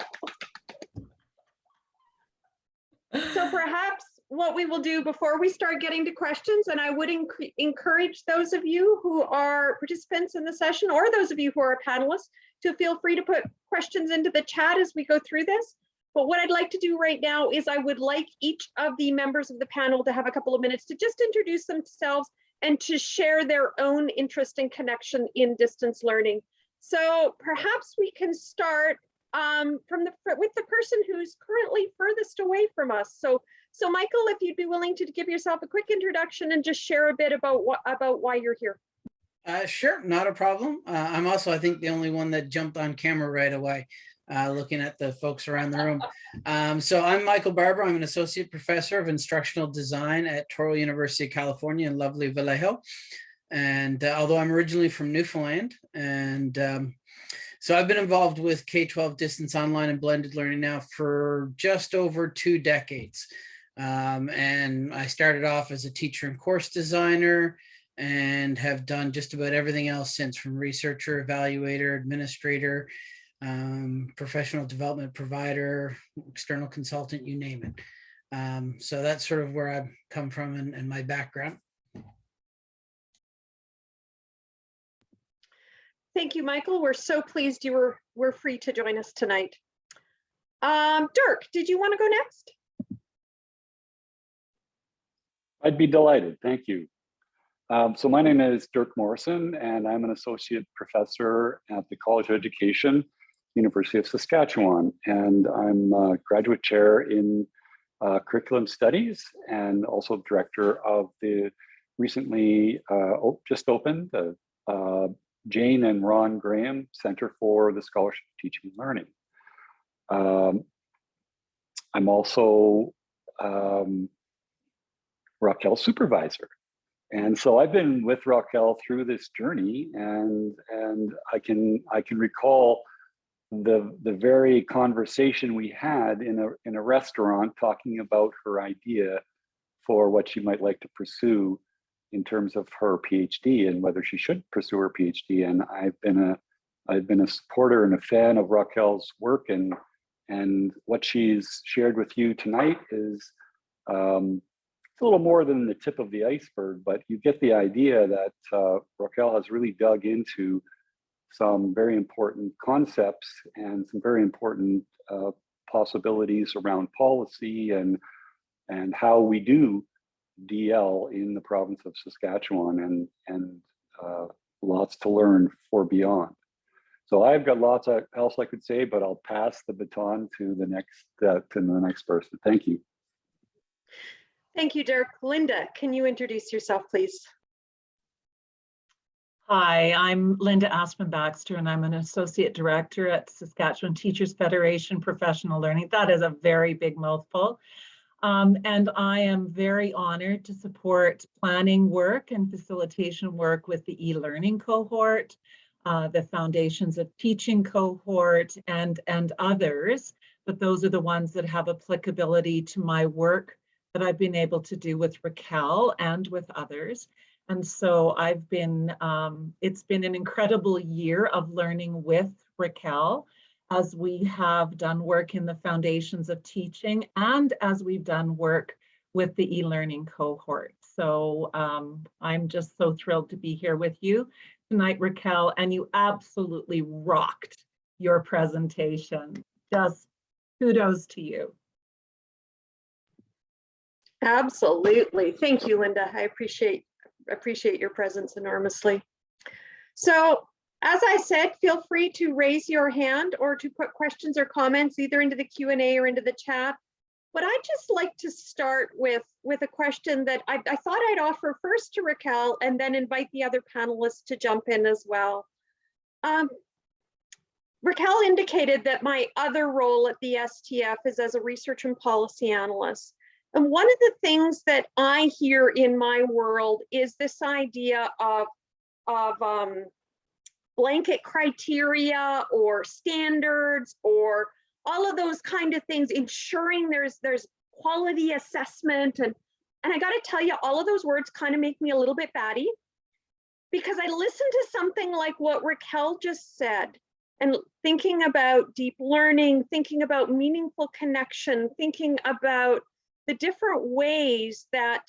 So perhaps what we will do before we start getting to questions, and I would encourage those of you who are participants in the session, or those of you who are panelists, to feel free to put questions into the chat as we go through this. But what I'd like to do right now is I would like each of the members of the panel to have a couple of minutes to just introduce themselves and to share their own interest and connection in distance learning. So perhaps we can start with the person who's currently furthest away from us. So Michael, if you'd be willing to give yourself a quick introduction and just share a bit about why you're here. Sure, not a problem. I'm also, I think, the only one that jumped on camera right away, looking at the folks around the room. So I'm Michael Barber. I'm an associate professor of instructional design at Touro University of California in lovely Vallejo. And although I'm originally from Newfoundland, and so I've been involved with K-12 distance online and blended learning now for just over 2 decades. And I started off as a teacher and course designer and have done just about everything else since, from researcher, evaluator, administrator, professional development provider, external consultant, you name it. So that's sort of where I've come from and my background. Thank you, Michael. We're so pleased you were free to join us tonight. Dirk, did you want to go next? I'd be delighted. Thank you. So my name is Derek Morrison, and I'm an associate professor at the College of Education, University of Saskatchewan. And I'm a graduate chair in curriculum studies and also director of the recently just opened the Jane and Ron Graham Center for the Scholarship of Teaching and Learning. I'm also Raquel's supervisor. And so I've been with Raquel through this journey, and I can recall the very conversation we had in a restaurant talking about her idea for what she might like to pursue in terms of her PhD and whether she should pursue her PhD. And I've been a supporter and a fan of Raquel's work, and what she's shared with you tonight is it's a little more than the tip of the iceberg, but you get the idea that Raquel has really dug into some very important concepts and some very important possibilities around policy and how we do DL in the province of Saskatchewan, and lots to learn for beyond. So I've got lots else I could say, but I'll pass the baton to the next person. Thank you. Thank you, Dirk. Linda, can you introduce yourself, please? Hi, I'm Linda Aspen Baxter, and I'm an Associate Director at Saskatchewan Teachers Federation Professional Learning. That is a very big mouthful. And I am very honored to support planning work and facilitation work with the e-learning cohort, the Foundations of Teaching cohort, and others. But those are the ones that have applicability to my work that I've been able to do with Raquel and with others. And so I've been, it's been an incredible year of learning with Raquel as we have done work in the Foundations of Teaching and as we've done work with the e-learning cohort. So I'm just so thrilled to be here with you tonight, Raquel, and you absolutely rocked your presentation. Just kudos to you. Absolutely. Thank you, Linda. I appreciate your presence enormously. So as I said, feel free to raise your hand or to put questions or comments either into the Q&A or into the chat. But I'd just like to start with a question that I thought I'd offer first to Raquel and then invite the other panelists to jump in as well. Raquel indicated that my other role at the STF is as a research and policy analyst. And one of the things that I hear in my world is this idea of blanket criteria or standards or all of those kind of things, ensuring there's quality assessment. And I got to tell you, all of those words kind of make me a little bit batty, because I listened to something like what Raquel just said, and thinking about deep learning, thinking about meaningful connection, thinking about the different ways that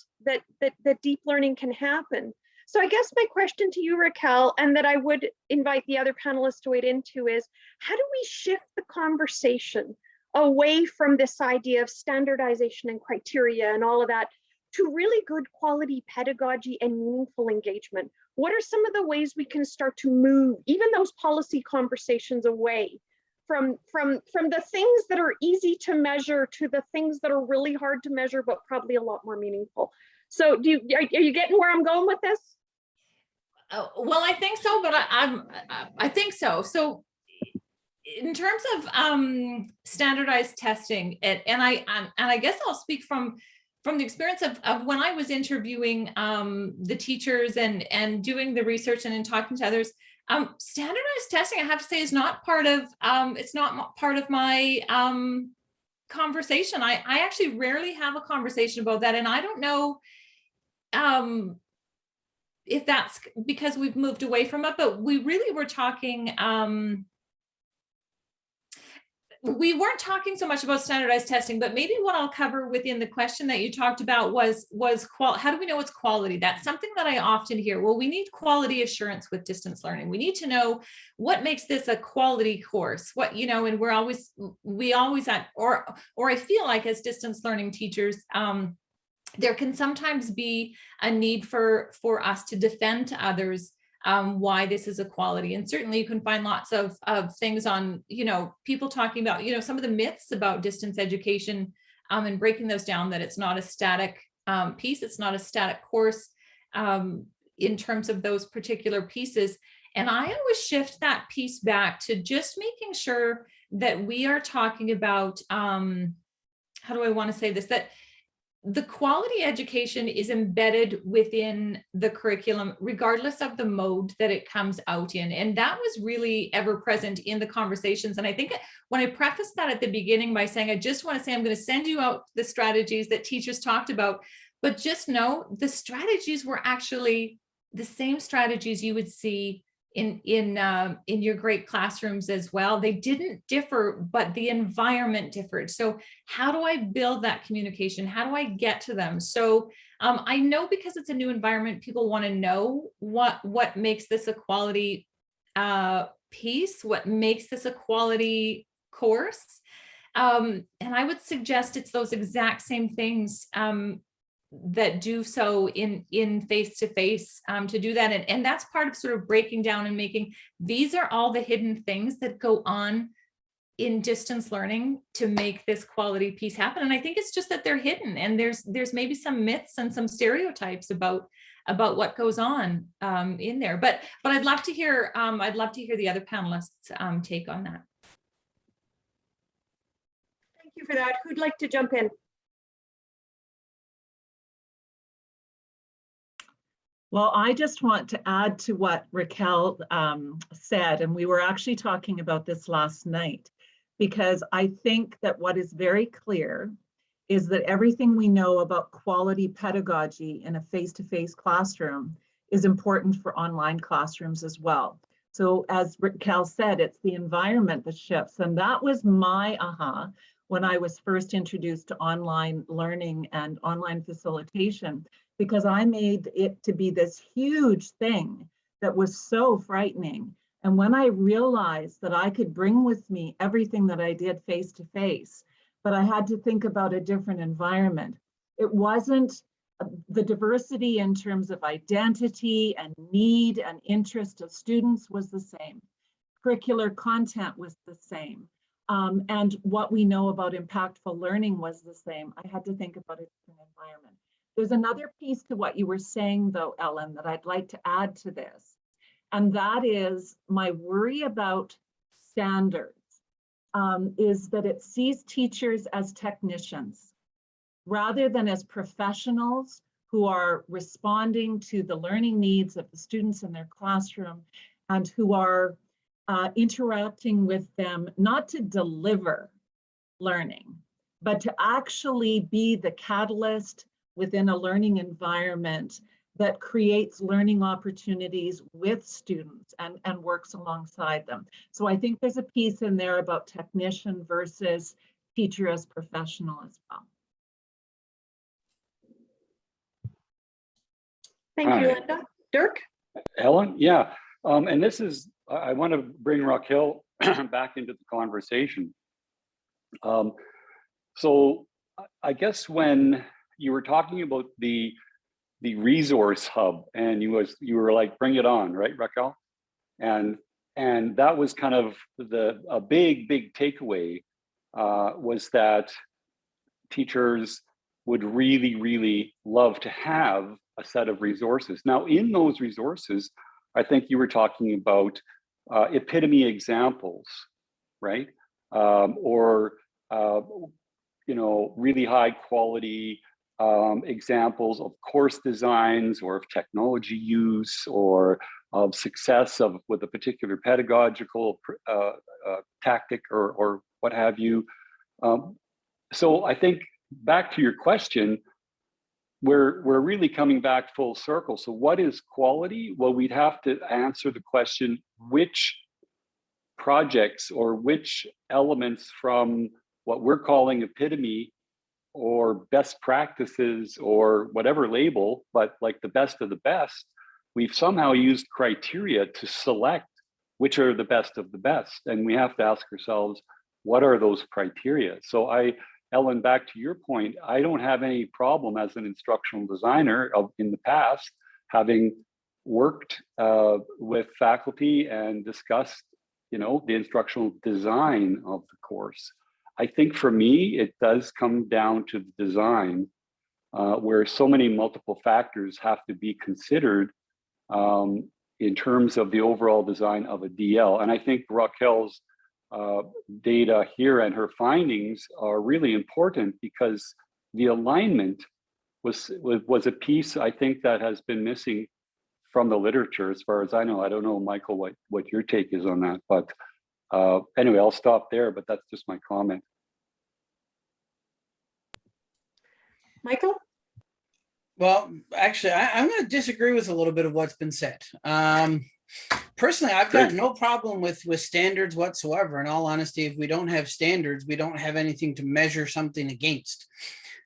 deep learning can happen. So I guess my question to you, Raquel, and that I would invite the other panelists to wade into is, how do we shift the conversation away from this idea of standardization and criteria and all of that to really good quality pedagogy and meaningful engagement? What are some of the ways we can start to move even those policy conversations away from the things that are easy to measure to the things that are really hard to measure, but probably a lot more meaningful? So are you getting where I'm going with this? Well, I think so, but I think so. So in terms of standardized testing, and I guess I'll speak from the experience of when I was interviewing the teachers and doing the research and in talking to others. Standardized testing, I have to say, is not part of it's not part of my conversation. I actually rarely have a conversation about that, and I don't know if that's because we've moved away from it, but we really were talking. We weren't talking so much about standardized testing, but maybe what I'll cover within the question that you talked about was how do we know it's quality? That's something that I often hear. Well, we need quality assurance with distance learning. We need to know what makes this a quality course. What, you know, and we always at, or I feel like as distance learning teachers, there can sometimes be a need for us to defend to others why this is a quality. And certainly you can find lots of things on, you know, people talking about, you know, some of the myths about distance education and breaking those down, that it's not a static piece, it's not a static course in terms of those particular pieces. And I always shift that piece back to just making sure that we are talking about, how do I want to say this, that the quality education is embedded within the curriculum, regardless of the mode that it comes out in. And that was really ever present in the conversations. And I think when I prefaced that at the beginning by saying, I just want to say, I'm going to send you out the strategies that teachers talked about, but just know the strategies were actually the same strategies you would see in your great classrooms as well. They didn't differ, but the environment differed. So how do I build that communication? How do I get to them? So I know because it's a new environment, people want to know what makes this a quality piece, what makes this a quality course. And I would suggest it's those exact same things that do so in face-to-face to do that. And that's part of sort of breaking down and making, these are all the hidden things that go on in distance learning to make this quality piece happen. And I think it's just that they're hidden, and there's maybe some myths and some stereotypes about what goes on in there. But I'd love to hear the other panelists' take on that. Thank you for that. Who'd like to jump in? Well, I just want to add to what Raquel said, and we were actually talking about this last night, because I think that what is very clear is that everything we know about quality pedagogy in a face-to-face classroom is important for online classrooms as well. So as Raquel said, it's the environment that shifts, and that was my aha when I was first introduced to online learning and online facilitation, because I made it to be this huge thing that was so frightening. And when I realized that I could bring with me everything that I did face to face, but I had to think about a different environment. It wasn't the diversity in terms of identity and need and interest of students was the same. Curricular content was the same. And what we know about impactful learning was the same. I had to think about a different environment. There's another piece to what you were saying though, Ellen, that I'd like to add to this. And that is my worry about standards, is that it sees teachers as technicians rather than as professionals who are responding to the learning needs of the students in their classroom and who are interacting with them, not to deliver learning, but to actually be the catalyst within a learning environment that creates learning opportunities with students and works alongside them. So I think there's a piece in there about technician versus teacher as professional as well. Thank you, Linda. Dirk? Ellen, yeah. And this is, I want to bring Raquel back into the conversation. So I guess when you were talking about the resource hub, and you were like, bring it on, right, Raquel? And that was kind of a big takeaway, was that teachers would really love to have a set of resources. Now, in those resources, I think you were talking about epitome examples, right? Or you know, really high quality examples of course designs or of technology use or of success with a particular pedagogical tactic or what have you. So I think back to your question, we're really coming back full circle. So what is quality? Well, we'd have to answer the question, which projects or which elements from what we're calling epitome or best practices or whatever label, but like the best of the best, we've somehow used criteria to select which are the best of the best. And we have to ask ourselves, what are those criteria? So Ellen, back to your point, I don't have any problem as an instructional designer in the past, having worked with faculty and discussed, you know, the instructional design of the course. I think for me, it does come down to the design, where so many multiple factors have to be considered in terms of the overall design of a DL. And I think Raquel's data here and her findings are really important, because the alignment was a piece, I think, that has been missing from the literature as far as I know. I don't know, Michael, what your take is on that, but anyway, I'll stop there, but that's just my comment. Michael? Well, actually, I'm going to disagree with a little bit of what's been said. Personally, I've got no problem with standards whatsoever. In all honesty, if we don't have standards, we don't have anything to measure something against.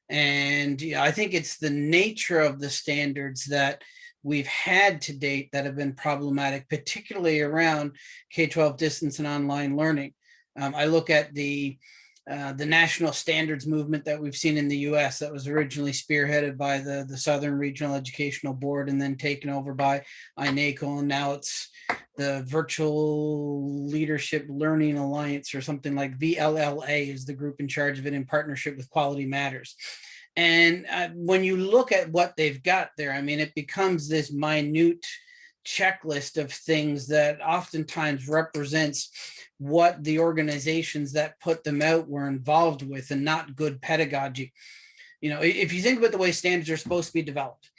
And I think it's the nature of the standards that we've had to date that have been problematic, particularly around K-12 distance and online learning. I look at the national standards movement that we've seen in the US that was originally spearheaded by the Southern Regional Educational Board and then taken over by INACO, and now it's the Virtual Leadership Learning Alliance or something like VLLA is the group in charge of it in partnership with Quality Matters. And when you look at what they've got there, I mean, it becomes this minute checklist of things that oftentimes represents what the organizations that put them out were involved with, and not good pedagogy. You know, if you think about the way standards are supposed to be developed,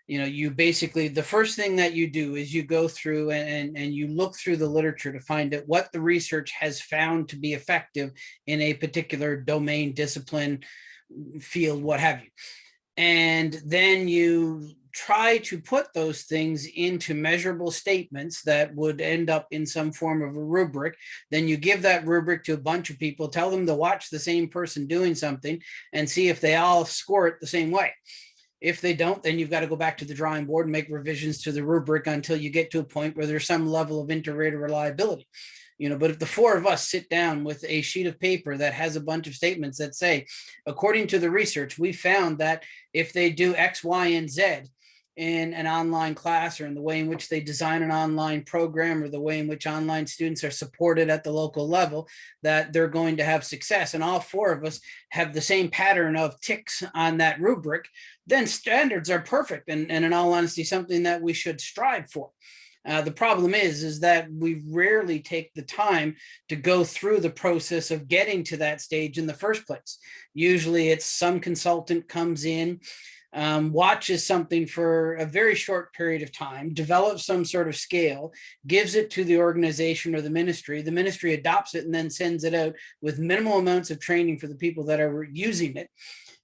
you know, you basically, the first thing that you do is you go through and you look through the literature to find out what the research has found to be effective in a particular domain, discipline, field, what have you. And then you try to put those things into measurable statements that would end up in some form of a rubric. Then you give that rubric to a bunch of people, tell them to watch the same person doing something and see if they all score it the same way. If they don't, then you've got to go back to the drawing board and make revisions to the rubric until you get to a point where there's some level of inter-rater reliability. You know, but if the four of us sit down with a sheet of paper that has a bunch of statements that say, according to the research, we found that if they do X, Y, and Z in an online class, or in the way in which they design an online program, or the way in which online students are supported at the local level, that they're going to have success. And all four of us have the same pattern of ticks on that rubric, then standards are perfect. And in all honesty, something that we should strive for. The problem is that we rarely take the time to go through the process of getting to that stage in the first place. Usually it's some consultant comes in, watches something for a very short period of time, develops some sort of scale, gives it to the organization or the ministry adopts it, and then sends it out with minimal amounts of training for the people that are using it.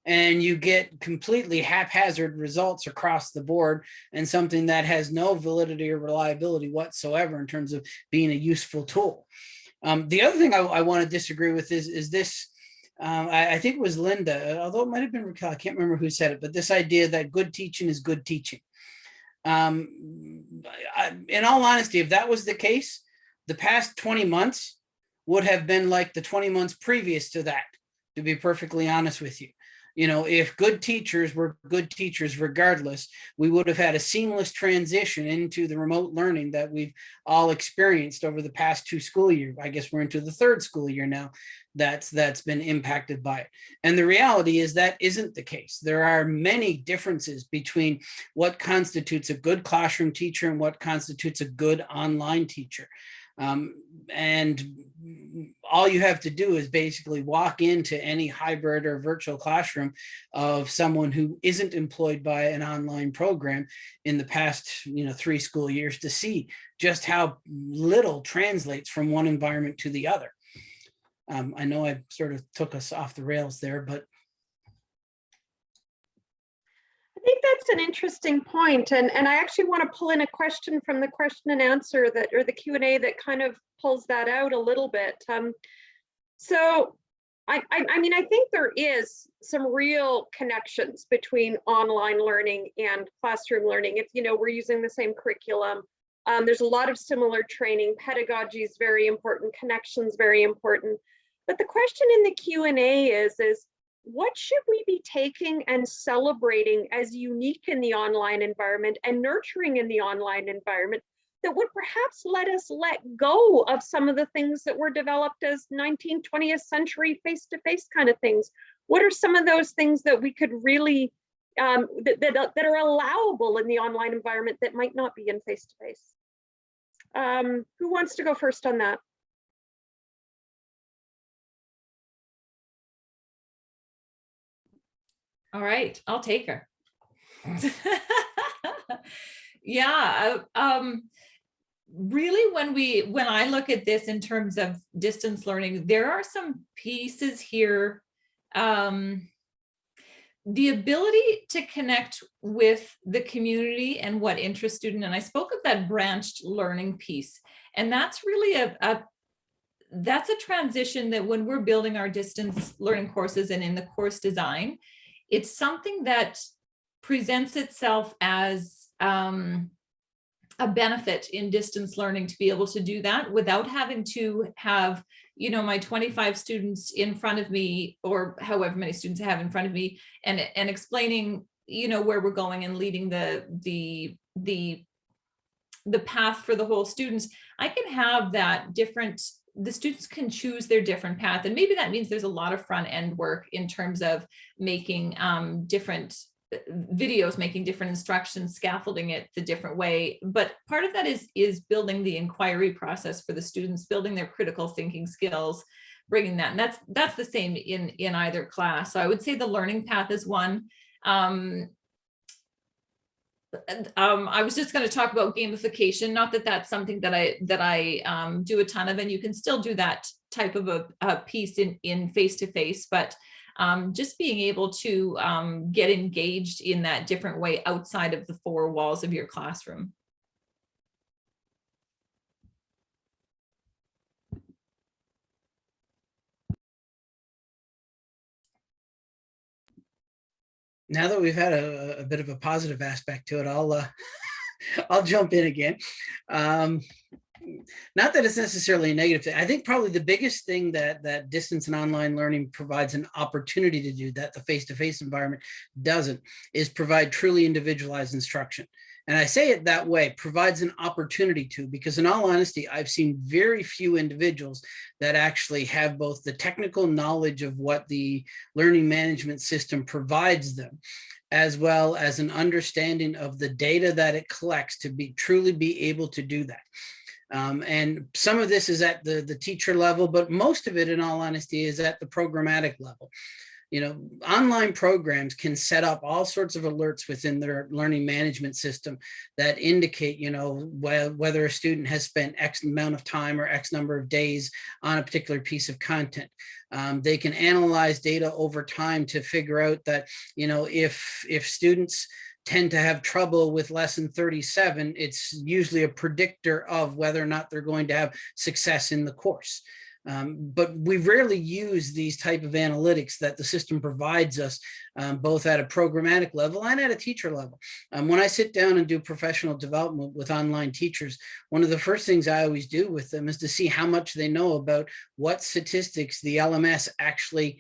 And you get completely haphazard results across the board, and something that has no validity or reliability whatsoever in terms of being a useful tool. The other thing I want to disagree with is this. I think it was Linda, although it might have been Raquel, I can't remember who said it, but this idea that good teaching is good teaching. In all honesty, if that was the case, the past 20 months would have been like the 20 months previous to that, to be perfectly honest with you. You know, if good teachers were good teachers regardless, we would have had a seamless transition into the remote learning that we've all experienced over the past 2 school years. I guess we're into the 3rd school year now that's been impacted by it. And the reality is that isn't the case. There are many differences between what constitutes a good classroom teacher and what constitutes a good online teacher. And all you have to do is basically walk into any hybrid or virtual classroom of someone who isn't employed by an online program in the past, 3 school years to see just how little translates from one environment to the other. I know I sort of took us off the rails there, but I think that's an interesting point. And I actually want to pull in a question from the question and answer that, or the Q&A, that kind of pulls that out a little bit. So I mean, I think there is some real connections between online learning and classroom learning. If, we're using the same curriculum, there's a lot of similar training. Pedagogy is very important. Connections very important. But the question in the Q&A is what should we be taking and celebrating as unique in the online environment and nurturing in the online environment that would perhaps let us let go of some of the things that were developed as 19th, 20th century face-to-face kind of things? What are some of those things that we could really, that are allowable in the online environment that might not be in face-to-face? Who wants to go first on that? All right, I'll take her. Yeah, really, when I look at this in terms of distance learning, there are some pieces here. The ability to connect with the community and what interests students, and I spoke of that branched learning piece, and that's really that's a transition that when we're building our distance learning courses and in the course design, it's something that presents itself as a benefit in distance learning to be able to do that without having to have, my 25 students in front of me, or however many students I have in front of me, and explaining, where we're going and leading the the path for the whole students, I can have that different, the students can choose their different path. And maybe that means there's a lot of front end work in terms of making different videos, making different instructions, scaffolding it the different way. But part of that is building the inquiry process for the students, building their critical thinking skills, bringing that. And that's the same in either class. So I would say the learning path is one. I was just going to talk about gamification. Not that that's something that I do a ton of, and you can still do that type of a piece in face-to-face, but just being able to get engaged in that different way outside of the four walls of your classroom. Now that we've had a bit of a positive aspect to it, I'll jump in again. Not that it's necessarily a negative thing. I think probably the biggest thing that distance and online learning provides an opportunity to do that the face-to-face environment doesn't, is provide truly individualized instruction. And I say it that way, provides an opportunity to, because in all honesty, I've seen very few individuals that actually have both the technical knowledge of what the learning management system provides them, as well as an understanding of the data that it collects to truly be able to do that. And some of this is at the teacher level, but most of it, in all honesty, is at the programmatic level. You know, online programs can set up all sorts of alerts within their learning management system that indicate, you know, whether a student has spent X amount of time or X number of days on a particular piece of content. They can analyze data over time to figure out that, you know, if students tend to have trouble with lesson 37, it's usually a predictor of whether or not they're going to have success in the course. But we rarely use these type of analytics that the system provides us, both at a programmatic level and at a teacher level. When I sit down and do professional development with online teachers, one of the first things I always do with them is to see how much they know about what statistics the LMS actually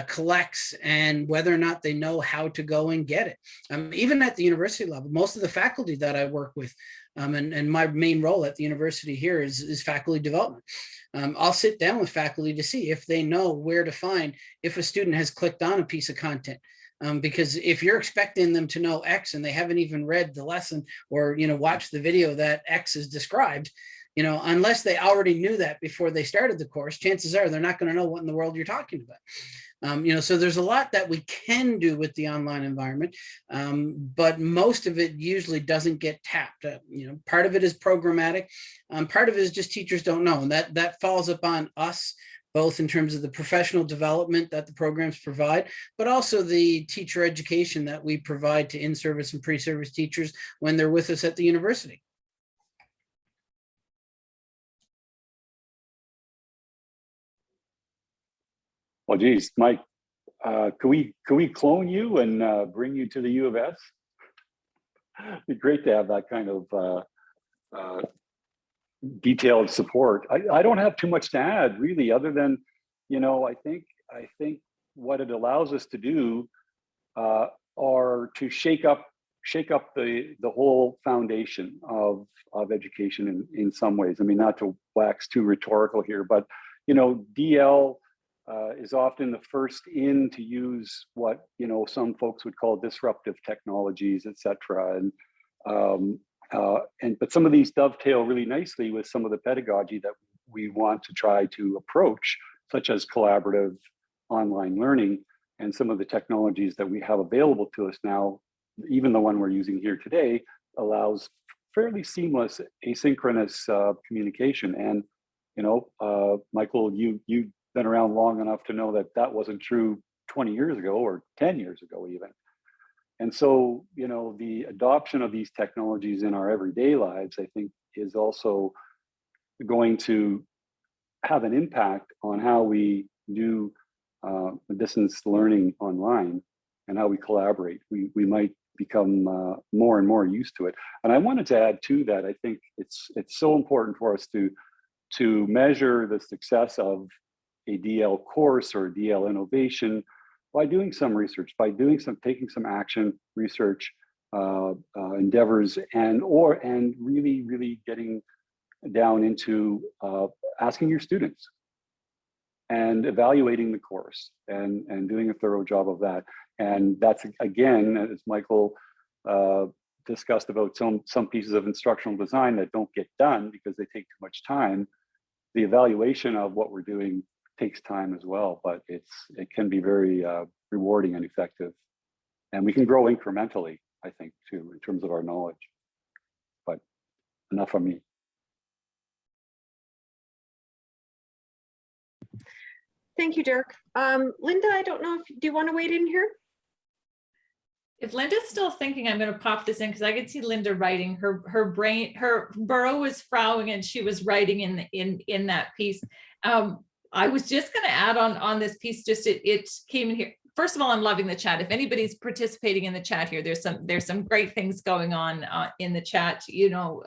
collects and whether or not they know how to go and get it. Even at the university level, most of the faculty that I work with, and my main role at the university here is faculty development. I'll sit down with faculty to see if they know where to find if a student has clicked on a piece of content. Because if you're expecting them to know X and they haven't even read the lesson or, you know, watched the video that X is described, you know, unless they already knew that before they started the course, chances are they're not going to know what in the world you're talking about. You know, so there's a lot that we can do with the online environment, but most of it usually doesn't get tapped. You know, part of it is programmatic. Part of it is just teachers don't know, and that falls upon us, both in terms of the professional development that the programs provide, but also the teacher education that we provide to in-service and pre-service teachers when they're with us at the university. Well, geez, Mike, could we clone you and bring you to the U of S? It'd be great to have that kind of detailed support. I don't have too much to add, really, other than, you know, I think what it allows us to do are to shake up the whole foundation of education in some ways. I mean, not to wax too rhetorical here, but, you know, DL is often the first in to use what, you know, some folks would call disruptive technologies, et cetera. But some of these dovetail really nicely with some of the pedagogy that we want to try to approach, such as collaborative online learning, and some of the technologies that we have available to us now. Even the one we're using here today allows fairly seamless asynchronous communication. And, you know, Michael, you've been around long enough to know that that wasn't true 20 years ago or 10 years ago even. And so, you know, the adoption of these technologies in our everyday lives, I think, is also going to have an impact on how we do distance learning online and how we collaborate. We might become more and more used to it. And I wanted to add to that, I think it's so important for us to measure the success of a DL course or DL innovation by doing some research, by taking some action research endeavors, and really getting down into asking your students and evaluating the course and doing a thorough job of that. And that's, again, as Michael discussed about some pieces of instructional design that don't get done because they take too much time. The evaluation of what we're doing takes time as well, but it can be very rewarding and effective. And we can grow incrementally, I think, too, in terms of our knowledge. But enough from me. Thank you, Derek. Linda, I don't know do you want to wade in here? If Linda's still thinking, I'm going to pop this in because I could see Linda writing. Her brow was frowning and she was writing in that piece. I was just going to add on this piece. Just it came in here. First of all, I'm loving the chat. If anybody's participating in the chat here, there's some great things going on in the chat. You know,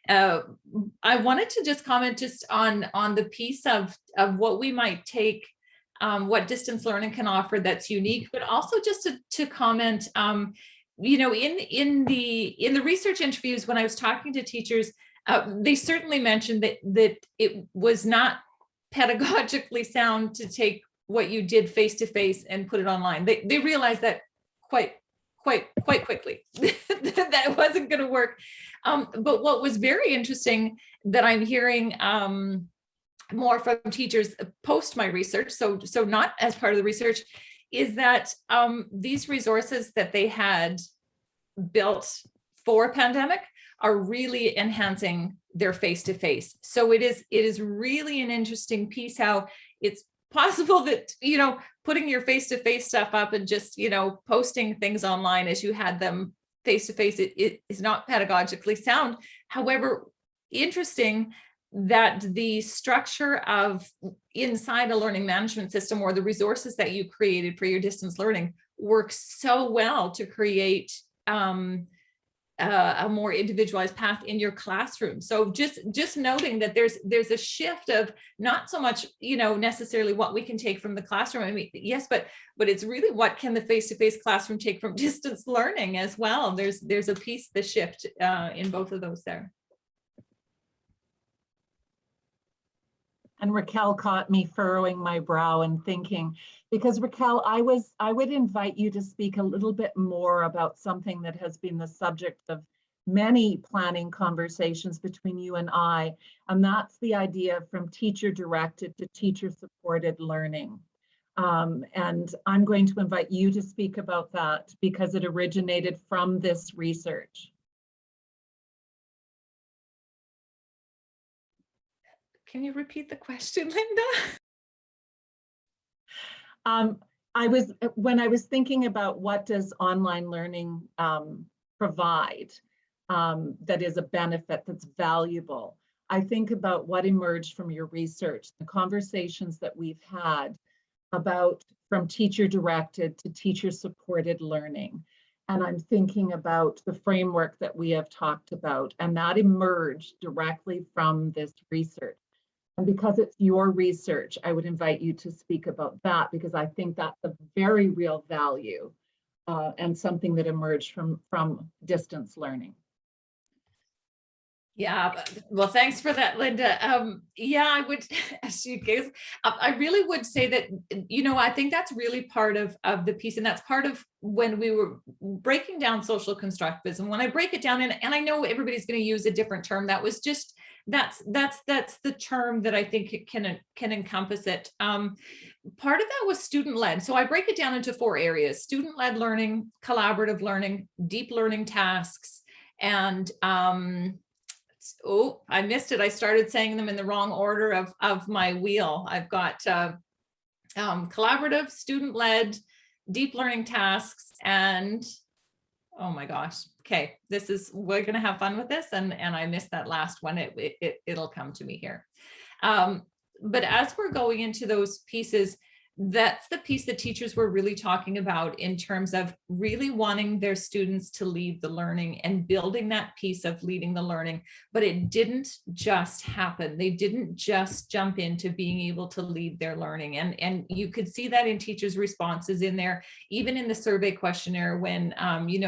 I wanted to just comment just on the piece of what we might take. What distance learning can offer that's unique, but also just to comment, you know, in the research interviews when I was talking to teachers, they certainly mentioned that it was not pedagogically sound to take what you did face to face and put it online. They realized that quite quickly that it wasn't going to work. But what was very interesting that I'm hearing more from teachers post my research, so not as part of the research, is that these resources that they had built for pandemic are really enhancing their face-to-face. So it is really an interesting piece how it's possible that, you know, putting your face-to-face stuff up and just, you know, posting things online as you had them face-to-face, it is not pedagogically sound. However, interesting that the structure of inside a learning management system or the resources that you created for your distance learning works so well to create a more individualized path in your classroom. So just noting that there's a shift of not so much, you know, necessarily what we can take from the classroom. I mean, yes, but it's really what can the face-to-face classroom take from distance learning as well. There's a piece, the shift in both of those there. And Raquel caught me furrowing my brow and thinking, because Raquel, I would invite you to speak a little bit more about something that has been the subject of many planning conversations between you and I, and that's the idea from teacher-directed to teacher-supported learning. And I'm going to invite you to speak about that because it originated from this research. Can you repeat the question, Linda? When I was thinking about what does online learning provide that is a benefit that's valuable, I think about what emerged from your research, the conversations that we've had about from teacher-directed to teacher-supported learning. And I'm thinking about the framework that we have talked about, and that emerged directly from this research. And because it's your research, I would invite you to speak about that because I think that's a very real value and something that emerged from distance learning. Yeah, well, thanks for that, Linda. Yeah, I would, as you guys, I really would say that, you know, I think that's really part of the piece, and that's part of when we were breaking down social constructivism. When I break it down, and I know everybody's going to use a different term, that was just, that's the term that I think it can encompass it. Part of that was student-led. So I break it down into 4 areas: student-led learning, collaborative learning, deep learning tasks, and oh, I missed it. I started saying them in the wrong order of my wheel. I've got collaborative, student-led, deep learning tasks, and oh my gosh. Okay, we're gonna have fun with this, and I missed that last one. It'll come to me here. But as we're going into those pieces, that's the piece that teachers were really talking about in terms of really wanting their students to lead the learning and building that piece of leading the learning. But it didn't just happen. They didn't just jump into being able to lead their learning. And you could see that in teachers' responses in there, even in the survey questionnaire when,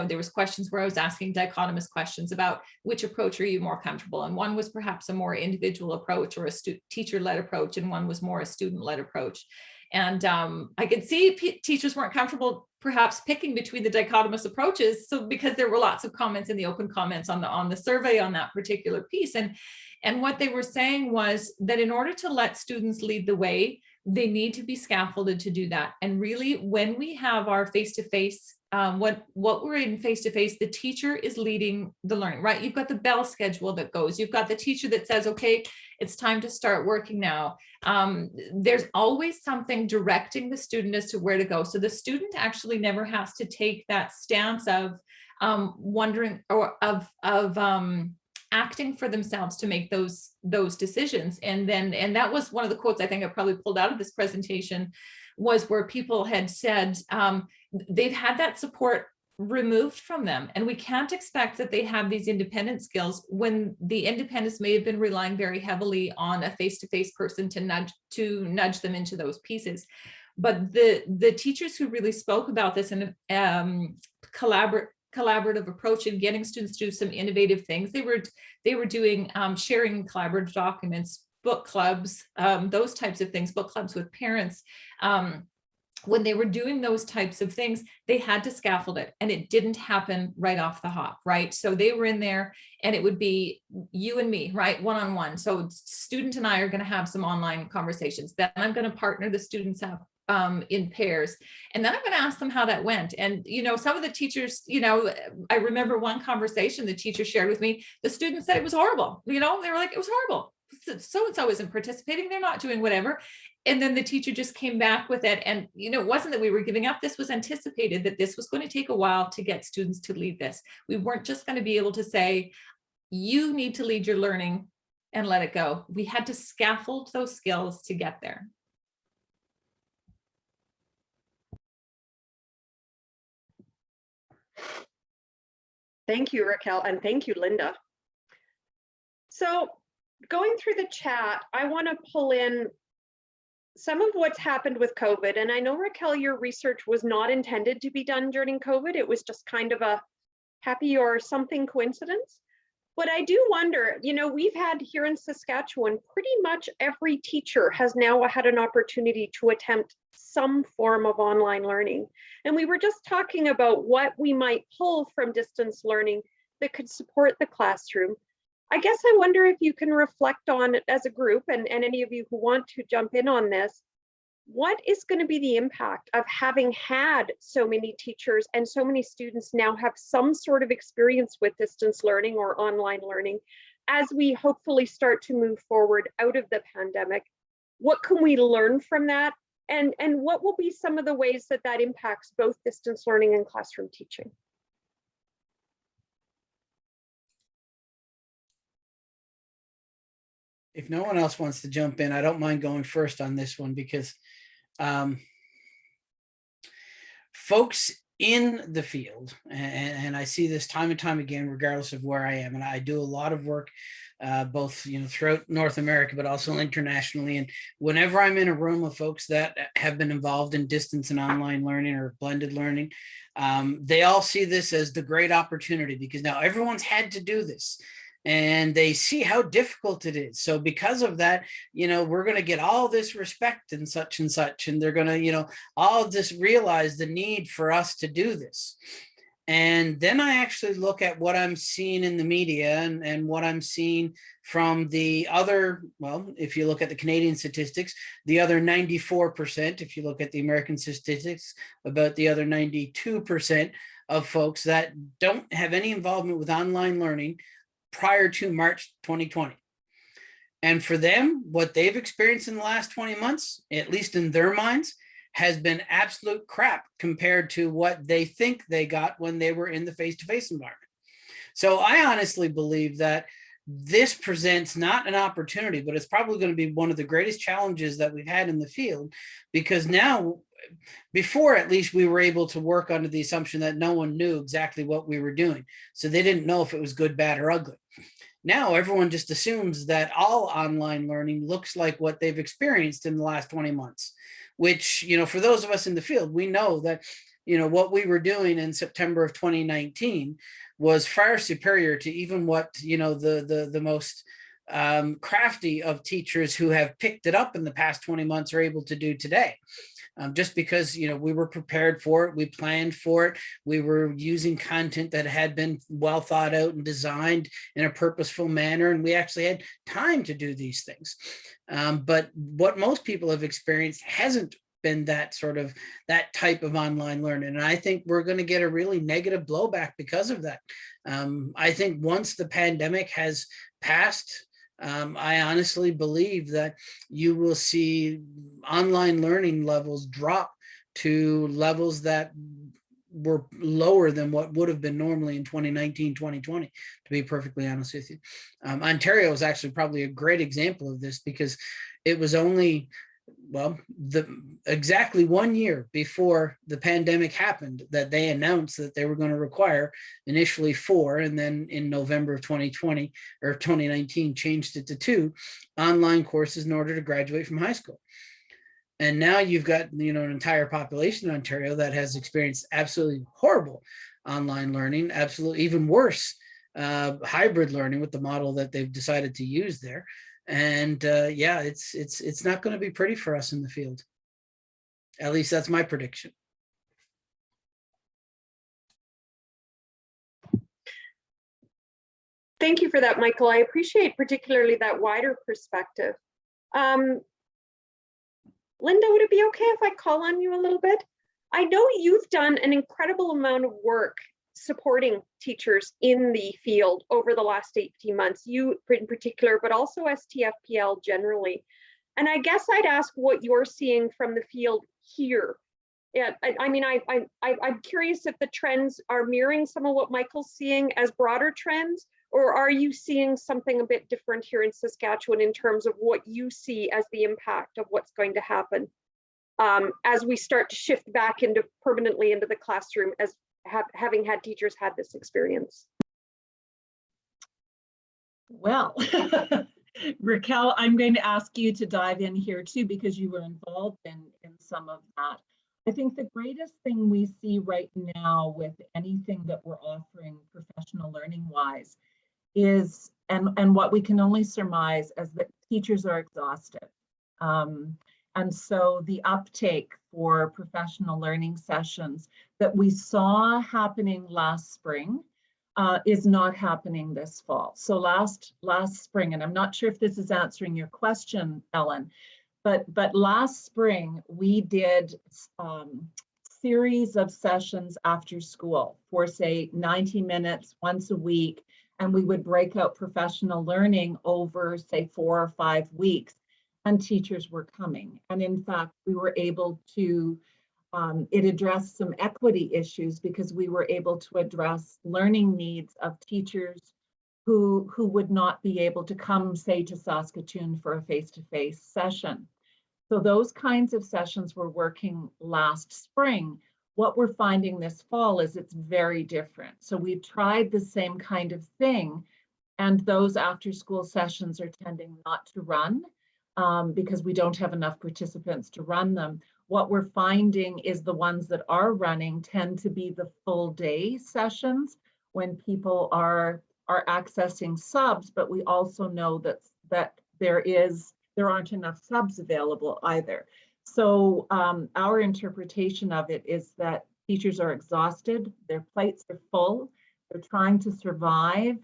there was questions where I was asking dichotomous questions about which approach are you more comfortable. And one was perhaps a more individual approach or a teacher-led approach, and one was more a student-led approach. And I could see teachers weren't comfortable perhaps picking between the dichotomous approaches. So because there were lots of comments in the open comments on the survey on that particular piece. And what they were saying was that in order to let students lead the way, they need to be scaffolded to do that. And really, when we have our face-to-face, what we're in face-to-face, the teacher is leading the learning, right? You've got the bell schedule that goes, you've got the teacher that says, okay, it's time to start working now. There's always something directing the student as to where to go. So the student actually never has to take that stance of wondering or of acting for themselves to make those decisions. And that was one of the quotes I think I probably pulled out of this presentation, was where people had said they've had that support removed from them. And we can't expect that they have these independent skills when the independence may have been relying very heavily on a face-to-face person to nudge them into those pieces. But the teachers who really spoke about this in a collaborative approach and getting students to do some innovative things, they were doing sharing collaborative documents, book clubs, those types of things, book clubs with parents. When they were doing those types of things, they had to scaffold it, and it didn't happen right off the hop, right? So they were in there and it would be you and me, right? One-on-one. So student and I are going to have some online conversations. Then I'm going to partner the students up in pairs. And then I'm going to ask them how that went. And, some of the teachers, I remember one conversation the teacher shared with me, the students said it was horrible. They were like, it was horrible. So-and-so isn't participating. They're not doing whatever. And then the teacher just came back with it. And, it wasn't that we were giving up. This was anticipated that this was going to take a while to get students to lead this. We weren't just going to be able to say, you need to lead your learning and let it go. We had to scaffold those skills to get there. Thank you, Raquel, and thank you, Linda. So going through the chat, I want to pull in some of what's happened with COVID. And I know, Raquel, your research was not intended to be done during COVID. It was just kind of a happy or something coincidence. But I do wonder, we've had here in Saskatchewan, pretty much every teacher has now had an opportunity to attempt some form of online learning. And we were just talking about what we might pull from distance learning that could support the classroom. I guess I wonder if you can reflect on it as a group, and any of you who want to jump in on this, what is going to be the impact of having had so many teachers and so many students now have some sort of experience with distance learning or online learning as we hopefully start to move forward out of the pandemic? What can we learn from that? And what will be some of the ways that impacts both distance learning and classroom teaching? If no one else wants to jump in, I don't mind going first on this one, because folks in the field, and I see this time and time again, regardless of where I am, and I do a lot of work both throughout North America, but also internationally. And whenever I'm in a room of folks that have been involved in distance and online learning or blended learning, they all see this as the great opportunity, because now everyone's had to do this. And they see how difficult it is. So because of that, we're going to get all this respect and such, and they're going to, all just realize the need for us to do this. And then I actually look at what I'm seeing in the media and what I'm seeing from the other, well, if you look at the Canadian statistics, the other 94%, if you look at the American statistics, about the other 92% of folks that don't have any involvement with online learning prior to March 2020. And for them, what they've experienced in the last 20 months, at least in their minds, has been absolute crap compared to what they think they got when they were in the face-to-face environment. So I honestly believe that this presents not an opportunity, but it's probably going to be one of the greatest challenges that we've had in the field, because now, before at least, we were able to work under the assumption that no one knew exactly what we were doing. So they didn't know if it was good, bad, or ugly. Now everyone just assumes that all online learning looks like what they've experienced in the last 20 months, which, you know, for those of us in the field, we know that, you know, what we were doing in September of 2019 was far superior to even what, you know, the most crafty of teachers who have picked it up in the past 20 months are able to do today. Just because, you know, we were prepared for it, we planned for it, we were using content that had been well thought out and designed in a purposeful manner, and we actually had time to do these things. But what most people have experienced hasn't been that type of online learning. And I think we're going to get a really negative blowback because of that. I think once the pandemic has passed, I honestly believe that you will see online learning levels drop to levels that were lower than what would have been normally in 2019, 2020, to be perfectly honest with you. Ontario is actually probably a great example of this, because it was only, well, exactly 1 year before the pandemic happened that they announced that they were going to require initially 4, and then in November of 2020 or 2019 changed it to 2 online courses in order to graduate from high school. And now you've got, you know, an entire population in Ontario that has experienced absolutely horrible online learning, absolutely even worse hybrid learning with the model that they've decided to use there. And yeah, it's not going to be pretty for us in the field. At least that's my prediction. Thank you for that, Michael. I appreciate particularly that wider perspective. Linda, would it be okay if I call on you a little bit? I know you've done an incredible amount of work supporting teachers in the field over the last 18 months, you in particular, but also STFPL generally. And I guess I'd ask what you're seeing from the field here. Yeah, I'm curious if the trends are mirroring some of what Michael's seeing as broader trends, or are you seeing something a bit different here in Saskatchewan in terms of what you see as the impact of what's going to happen as we start to shift back permanently into the classroom, as having had teachers had this experience? Well, Raquel, I'm going to ask you to dive in here too, because you were involved in some of that. I think the greatest thing we see right now with anything that we're offering professional learning wise is, and what we can only surmise, as that teachers are exhausted. And so the uptake for professional learning sessions that we saw happening last spring is not happening this fall. So last spring, and I'm not sure if this is answering your question, Ellen, but last spring we did series of sessions after school for say 90 minutes once a week, and we would break out professional learning over say 4 or 5 weeks, and teachers were coming. And in fact, we were able to it addressed some equity issues, because we were able to address learning needs of teachers who would not be able to come, say, to Saskatoon for a face-to-face session. So those kinds of sessions were working last spring. What we're finding this fall is it's very different. So we've tried the same kind of thing, and those after-school sessions are tending not to run because we don't have enough participants to run them. What we're finding is the ones that are running tend to be the full day sessions when people are accessing subs, but we also know that there aren't enough subs available either. So our interpretation of it is that teachers are exhausted, their plates are full, they're trying to survive.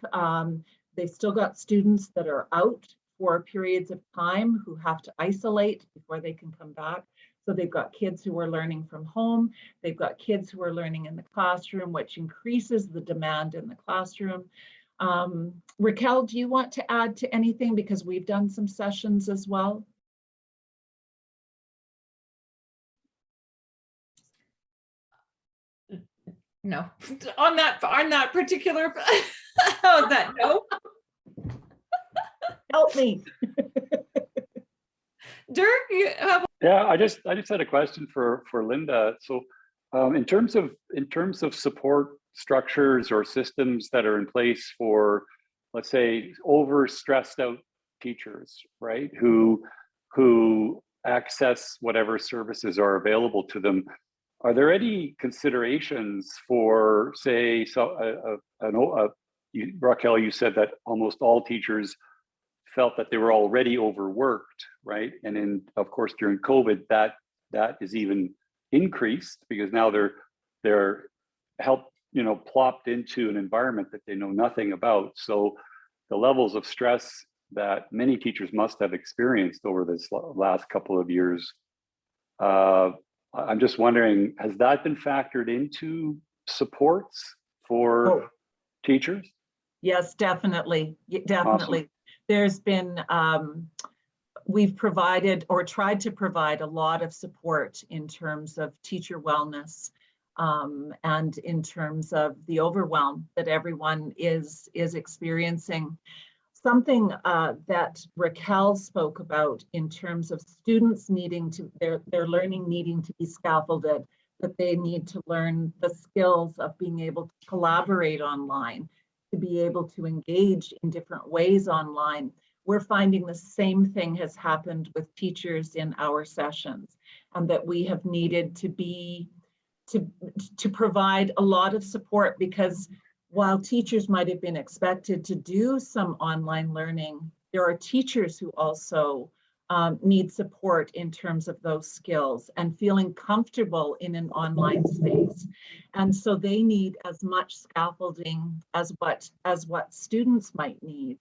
They've still got students that are out for periods of time who have to isolate before they can come back. So they've got kids who are learning from home. They've got kids who are learning in the classroom, which increases the demand in the classroom. Raquel, do you want to add to anything? Because we've done some sessions as well. No, on that particular, oh, that no. Help me. Dirk, you have Yeah, I just had a question for Linda. So, in terms of support structures or systems that are in place for, let's say, over stressed out teachers, right? Who access whatever services are available to them. Are there any considerations for, say, Raquel, you said that almost all teachers felt that they were already overworked, right? And then, of course, during COVID, that is even increased because now they're plopped into an environment that they know nothing about. So the levels of stress that many teachers must have experienced over this last couple of years, I'm just wondering, has that been factored into supports for teachers? Yes, definitely. Definitely. Awesome. There's been, we've provided or tried to provide a lot of support in terms of teacher wellness and in terms of the overwhelm that everyone is experiencing. Something that Raquel spoke about in terms of students needing to, their learning needing to be scaffolded, that they need to learn the skills of being able to collaborate online, to be able to engage in different ways online. We're finding the same thing has happened with teachers in our sessions, and that we have needed to provide a lot of support, because while teachers might have been expected to do some online learning, there are teachers who also need support in terms of those skills and feeling comfortable in an online space. And so they need as much scaffolding as what students might need.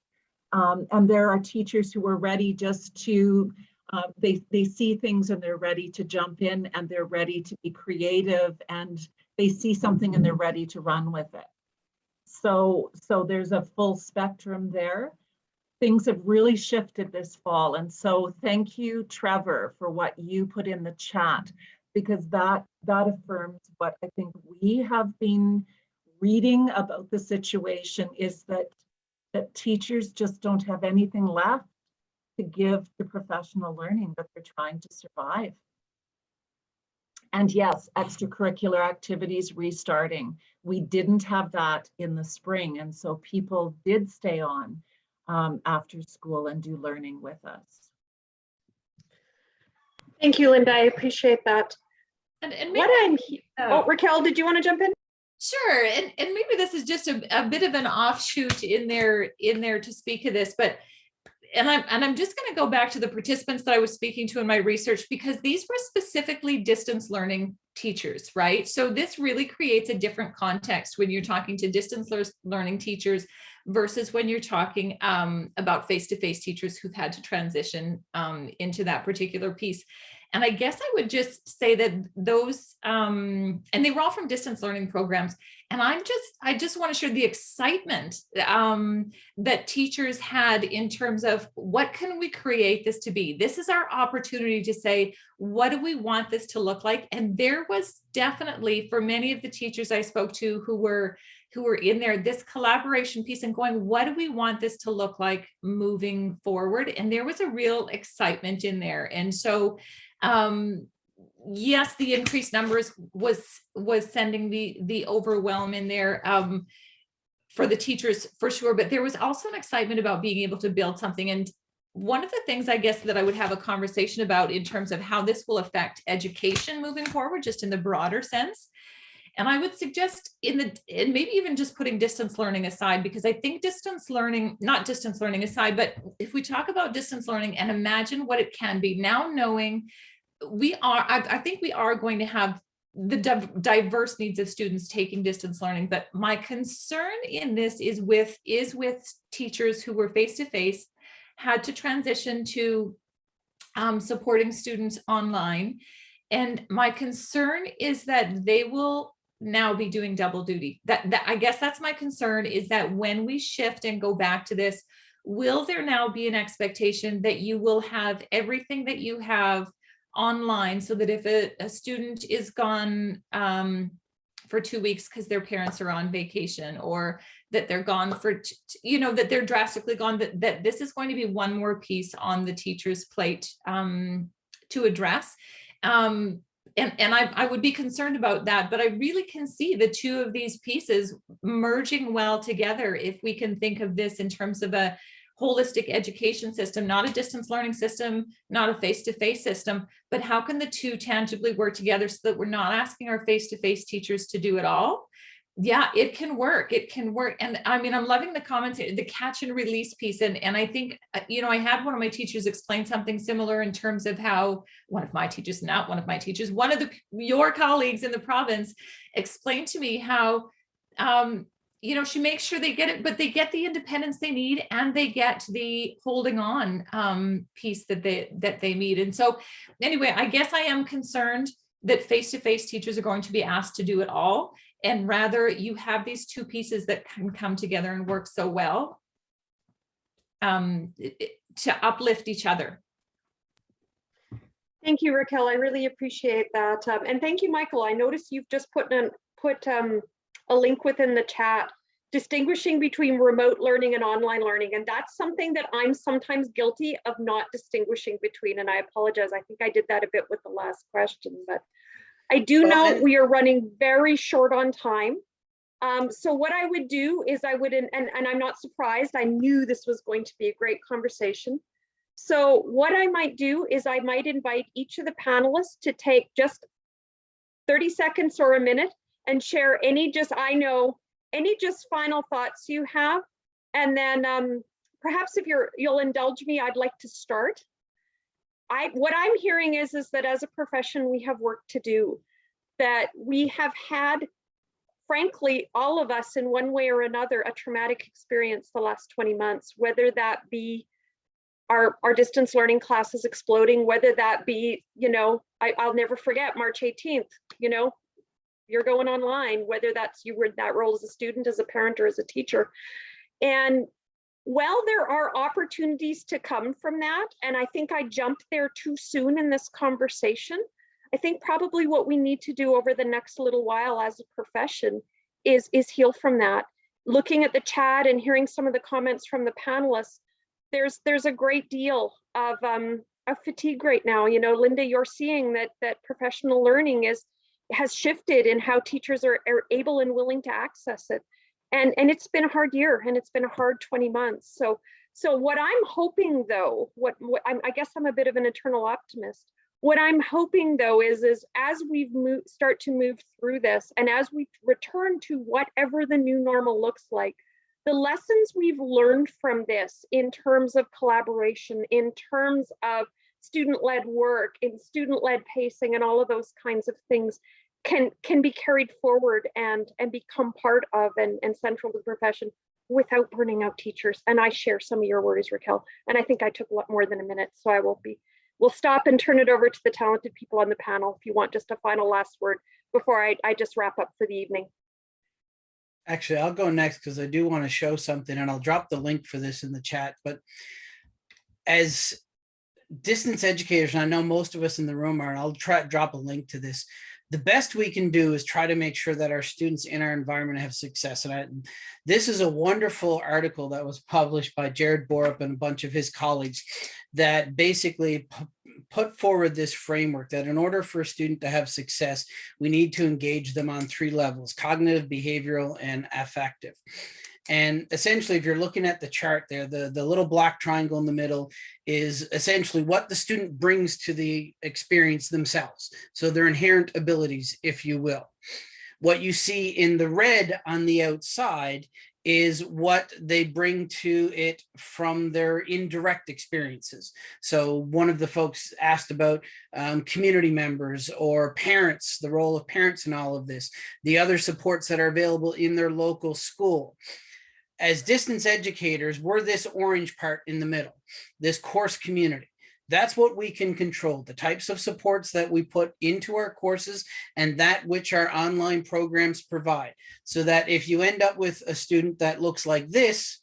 And there are teachers who are ready just to, they see things and they're ready to jump in, and they're ready to be creative, and they see something and they're ready to run with it. So there's a full spectrum there. Things have really shifted this fall. And so thank you, Trevor, for what you put in the chat, because that affirms what I think we have been reading about the situation, is that teachers just don't have anything left to give to professional learning, that they're trying to survive. And yes, extracurricular activities restarting. We didn't have that in the spring, and so people did stay on after school and do learning with us. Thank you, Linda. I appreciate that. and Maybe, oh, Raquel, did you want to jump in? Sure, and maybe this is just a bit of an offshoot in there to speak of this, but I'm just going to go back to the participants that I was speaking to in my research, because these were specifically distance learning teachers, right? So this really creates a different context when you're talking to distance learning teachers versus when you're talking about face-to-face teachers who've had to transition into that particular piece. And I guess I would just say that those, and they were all from distance learning programs. And I just want to share the excitement that teachers had in terms of, what can we create this to be? This is our opportunity to say, what do we want this to look like? And there was definitely, for many of the teachers I spoke to who were in there, this collaboration piece and going, what do we want this to look like moving forward? And there was a real excitement in there. And so, yes, the increased numbers was sending the overwhelm in there for the teachers, for sure. But there was also an excitement about being able to build something. And one of the things, I guess, that I would have a conversation about in terms of how this will affect education moving forward, just in the broader sense. And I would suggest and maybe even just putting distance learning aside, because I think distance learning, not distance learning aside, but if we talk about distance learning and imagine what it can be now, knowing I think we are going to have the diverse needs of students taking distance learning. But my concern in this is with teachers who were face-to-face, had to transition to supporting students online. And my concern is that they will now be doing double duty. That I guess that's my concern, is that when we shift and go back to this, will there now be an expectation that you will have everything that you have online, so that if a student is gone for 2 weeks because their parents are on vacation, or that they're gone for, that they're drastically gone, that this is going to be one more piece on the teacher's plate to address. And I would be concerned about that, but I really can see the two of these pieces merging well together if we can think of this in terms of a holistic education system, not a distance learning system, not a face-to-face system, but how can the two tangibly work together so that we're not asking our face-to-face teachers to do it all? Yeah, it can work. It can work. And I mean, I'm loving the comments, the catch and release piece. And I think, I had one of my teachers explain something similar in terms of how one of your colleagues in the province explained to me how, she makes sure they get it, but they get the independence they need, and they get the holding on piece that they need. And so anyway, I guess I am concerned that face-to-face teachers are going to be asked to do it all, and rather you have these two pieces that can come together and work so well to uplift each other. Thank you, Raquel. I really appreciate that. And thank you, Michael. I noticed you've just put a link within the chat, distinguishing between remote learning and online learning. And that's something that I'm sometimes guilty of not distinguishing between. And I apologize. I think I did that a bit with the last question, but I do know we are running very short on time. So what I would do is and I'm not surprised, I knew this was going to be a great conversation. So what I might do is I might invite each of the panelists to take just 30 seconds or a minute and share any just final thoughts you have. And then perhaps if you'll indulge me, I'd like to start. What I'm hearing is that as a profession, we have work to do, that we have had, frankly, all of us in one way or another, a traumatic experience the last 20 months, whether that be our distance learning classes exploding, whether that be, I'll never forget March 18th, you're going online, whether that's you were in that role as a student, as a parent, or as a teacher. And while there are opportunities to come from that, and I think I jumped there too soon in this conversation, I think probably what we need to do over the next little while as a profession is heal from that. Looking at the chat and hearing some of the comments from the panelists, there's a great deal of fatigue right now. Linda, you're seeing that professional learning has shifted in how teachers are able and willing to access it. And it's been a hard year, and it's been a hard 20 months. So what I'm hoping though, I guess I'm a bit of an eternal optimist. What I'm hoping though is as we start to move through this, and as we return to whatever the new normal looks like, the lessons we've learned from this in terms of collaboration, in terms of student-led work, in student-led pacing, and all of those kinds of things can be carried forward and become part of and central to the profession without burning out teachers. And I share some of your worries, Raquel, and I think I took a lot more than a minute, so we'll stop and turn it over to the talented people on the panel if you want just a final last word before I just wrap up for the evening. Actually, I'll go next because I do want to show something, and I'll drop the link for this in the chat. But as distance educators, and I know most of us in the room are, and I'll drop a link to this, the best we can do is try to make sure that our students in our environment have success. And this is a wonderful article that was published by Jared Borup and a bunch of his colleagues that basically put forward this framework that in order for a student to have success, we need to engage them on 3 levels: cognitive, behavioral, and affective. And essentially, if you're looking at the chart there, the little black triangle in the middle is essentially what the student brings to the experience themselves. So their inherent abilities, if you will. What you see in the red on the outside is what they bring to it from their indirect experiences. So one of the folks asked about community members or parents, the role of parents in all of this, the other supports that are available in their local school. As distance educators, we're this orange part in the middle, this course community. That's what we can control, the types of supports that we put into our courses and that which our online programs provide. So that if you end up with a student that looks like this,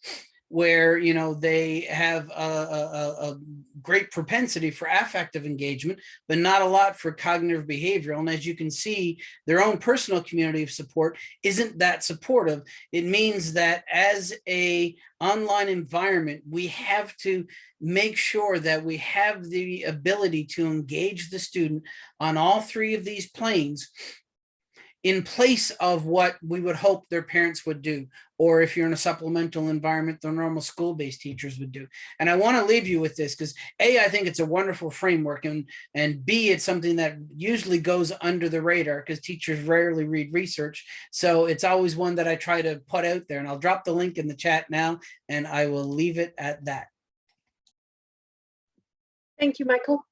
where, you know, they have a great propensity for affective engagement, but not a lot for cognitive behavioral. And as you can see, their own personal community of support isn't that supportive. It means that as a online environment, we have to make sure that we have the ability to engage the student on all three of these planes, in place of what we would hope their parents would do, or if you're in a supplemental environment, the normal school-based teachers would do. And I want to leave you with this because A, I think it's a wonderful framework, and B, it's something that usually goes under the radar because teachers rarely read research. So it's always one that I try to put out there, and I'll drop the link in the chat now, and I will leave it at that. Thank you, Michael.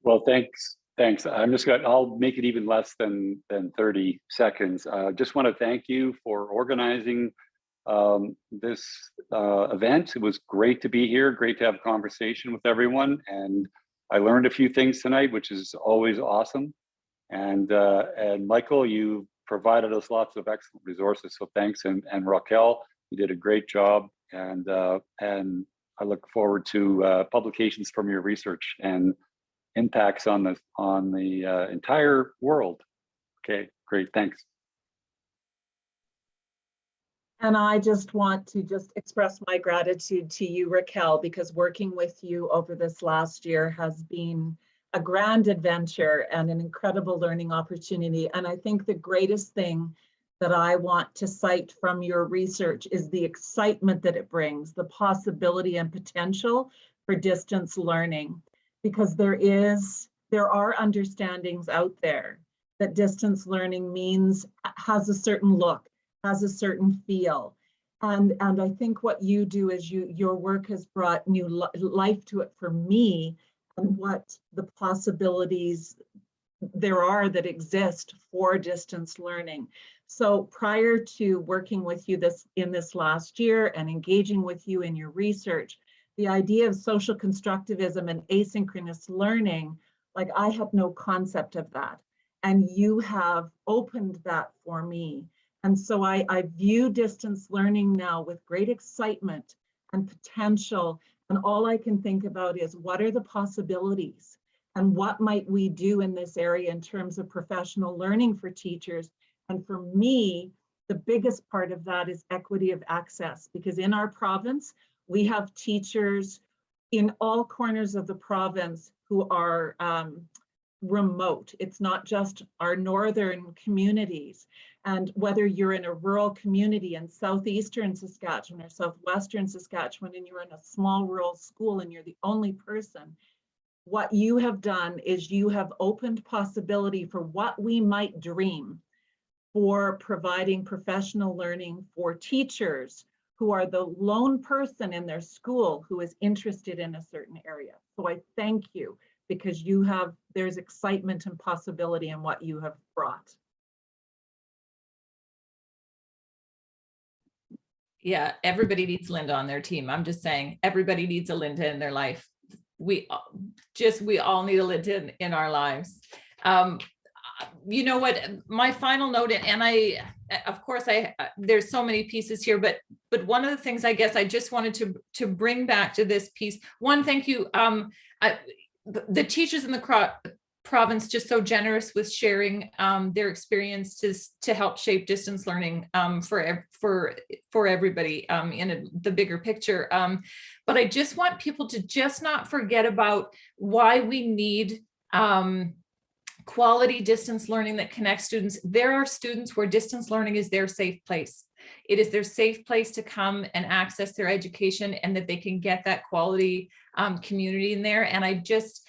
Well, thanks. I'll make it even less than 30 seconds. Just want to thank you for organizing this event. It was great to be here, great to have a conversation with everyone. And I learned a few things tonight, which is always awesome. And Michael, you provided us lots of excellent resources. So thanks. And Raquel, you did a great job. And I look forward to publications from your research and impacts on the entire world. Okay, great, thanks. And I just want to express my gratitude to you, Raquel, because working with you over this last year has been a grand adventure and an incredible learning opportunity. And I think the greatest thing that I want to cite from your research is the excitement that it brings, the possibility and potential for distance learning. Because there are understandings out there that distance learning has a certain look, has a certain feel. And I think what you do is your work has brought new life to it for me, and what the possibilities there are that exist for distance learning. So prior to working with you in this last year and engaging with you in your research, the idea of social constructivism and asynchronous learning, like I had no concept of that. And you have opened that for me. And so I view distance learning now with great excitement and potential. And all I can think about is what are the possibilities and what might we do in this area in terms of professional learning for teachers. And for me, the biggest part of that is equity of access, because in our province, we have teachers in all corners of the province who are remote. It's not just our northern communities. And whether you're in a rural community in southeastern Saskatchewan or southwestern Saskatchewan, and you're in a small rural school and you're the only person, what you have done is you have opened possibility for what we might dream for providing professional learning for teachers who are the lone person in their school who is interested in a certain area. So I thank you, because there's excitement and possibility in what you have brought. Yeah, everybody needs Linda on their team. I'm just saying, everybody needs a Linda in their life. We all need a Linda in our lives. You know what, my final note, and of course there's so many pieces here, but one of the things I guess I just wanted to bring back to this piece. One, thank you. The teachers in the province just so generous with sharing their experiences to help shape distance learning for everybody in the bigger picture. But I just want people to just not forget about why we need quality distance learning that connects students. There are students where distance learning is their safe place. It is their safe place to come and access their education, and that they can get that quality community in there. And I just,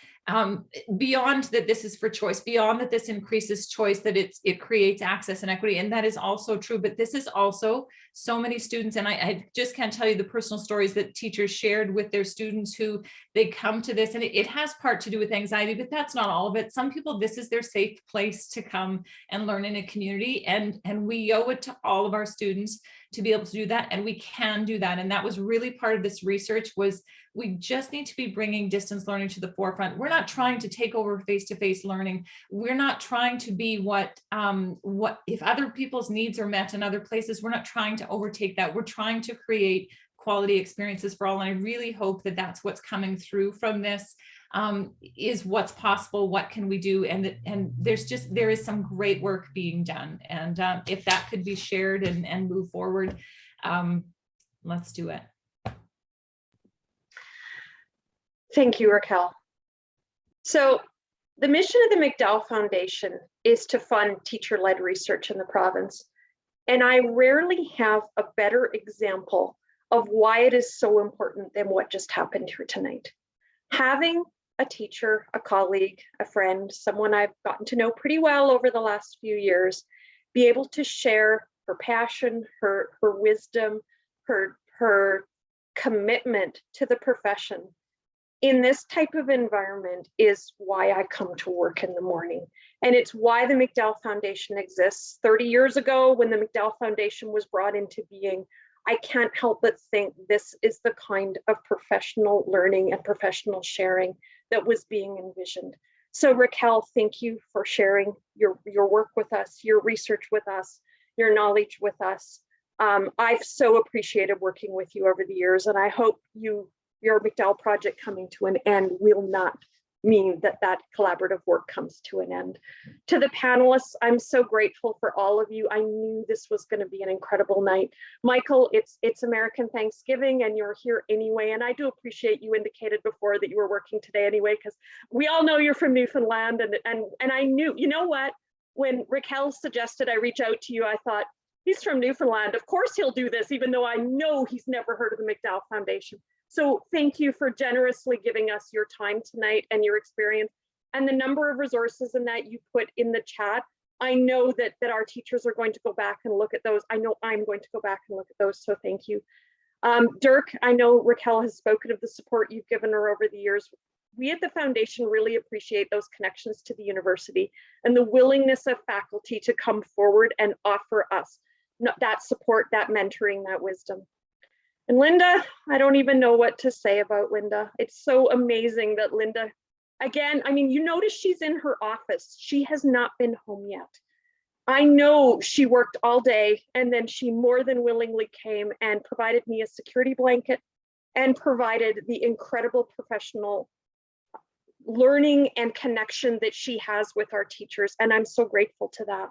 beyond that this is for choice, beyond that this increases choice, that it creates access and equity, and that is also true. But this is also so many students, and I just can't tell you the personal stories that teachers shared with their students who they come to this, and it has part to do with anxiety, but that's not all of it. Some people, this is their safe place to come and learn in a community, and we owe it to all of our students to be able to do that, and we can do that. And that was really part of this research, was we just need to be bringing distance learning to the forefront. We're not trying to take over face-to-face learning. We're not trying to be what if other people's needs are met in other places, we're not trying to overtake that. We're trying to create quality experiences for all. And I really hope that that's what's coming through from this, is what's possible, what can we do, and there is some great work being done, and if that could be shared and move forward, let's do it. Thank you, Raquel. So the mission of the McDowell Foundation is to fund teacher-led research in the province, and I rarely have a better example of why it is so important than what just happened here tonight. Having a teacher, a colleague, a friend, someone I've gotten to know pretty well over the last few years, be able to share her passion, her wisdom, her commitment to the profession in this type of environment is why I come to work in the morning. And it's why the McDowell Foundation exists. 30 years ago, when the McDowell Foundation was brought into being, I can't help but think this is the kind of professional learning and professional sharing that was being envisioned. So Raquel, thank you for sharing your work with us, your research with us, your knowledge with us. I've so appreciated working with you over the years, and I hope your McDowell project coming to an end will not mean that collaborative work comes to an end. To the panelists, I'm so grateful for all of you. I knew this was going to be an incredible night. Michael, it's American Thanksgiving and you're here anyway, and I do appreciate you indicated before that you were working today anyway, because we all know you're from Newfoundland, and I knew, you know what, when Raquel suggested I reach out to you, I thought, he's from Newfoundland, of course he'll do this, even though I know he's never heard of the McDowell Foundation. So thank you for generously giving us your time tonight and your experience and the number of resources in that you put in the chat. I know that our teachers are going to go back and look at those. I know I'm going to go back and look at those, so thank you. Dirk, I know Raquel has spoken of the support you've given her over the years. We at the foundation really appreciate those connections to the university and the willingness of faculty to come forward and offer us that support, that mentoring, that wisdom. And Linda, I don't even know what to say about Linda. It's so amazing that Linda, again, I mean, you notice she's in her office. She has not been home yet. I know she worked all day, and then she more than willingly came and provided me a security blanket and provided the incredible professional learning and connection that she has with our teachers. And I'm so grateful to that.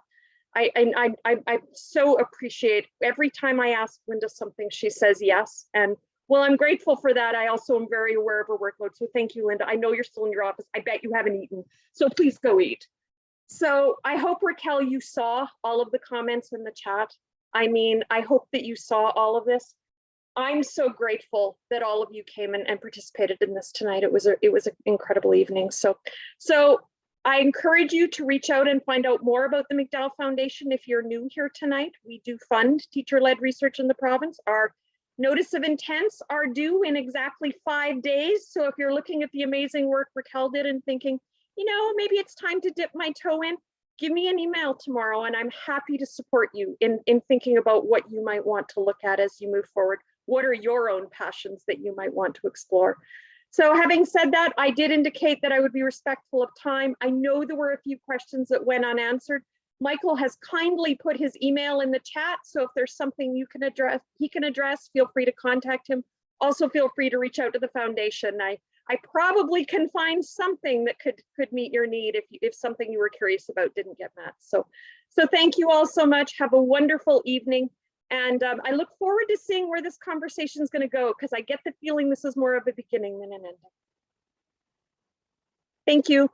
I so appreciate every time I ask Linda something, she says yes. And well, I'm grateful for that. I also am very aware of her workload. So thank you, Linda. I know you're still in your office. I bet you haven't eaten. So please go eat. So I hope, Raquel, you saw all of the comments in the chat. I mean, I hope that you saw all of this. I'm so grateful that all of you came and participated in this tonight. It was an incredible evening. So I encourage you to reach out and find out more about the McDowell Foundation. If you're new here tonight, we do fund teacher-led research in the province. Our notice of intents are due in exactly 5 days. So if you're looking at the amazing work Raquel did and thinking, you know, maybe it's time to dip my toe in, give me an email tomorrow and I'm happy to support you in thinking about what you might want to look at as you move forward. What are your own passions that you might want to explore? So having said that, I did indicate that I would be respectful of time. I know there were a few questions that went unanswered. Michael has kindly put his email in the chat. So if there's something you can address, he can address, feel free to contact him. Also feel free to reach out to the foundation. I probably can find something that could meet your need if something you were curious about didn't get met. So thank you all so much. Have a wonderful evening. And I look forward to seeing where this conversation is going to go, because I get the feeling this is more of a beginning than an ending. Thank you.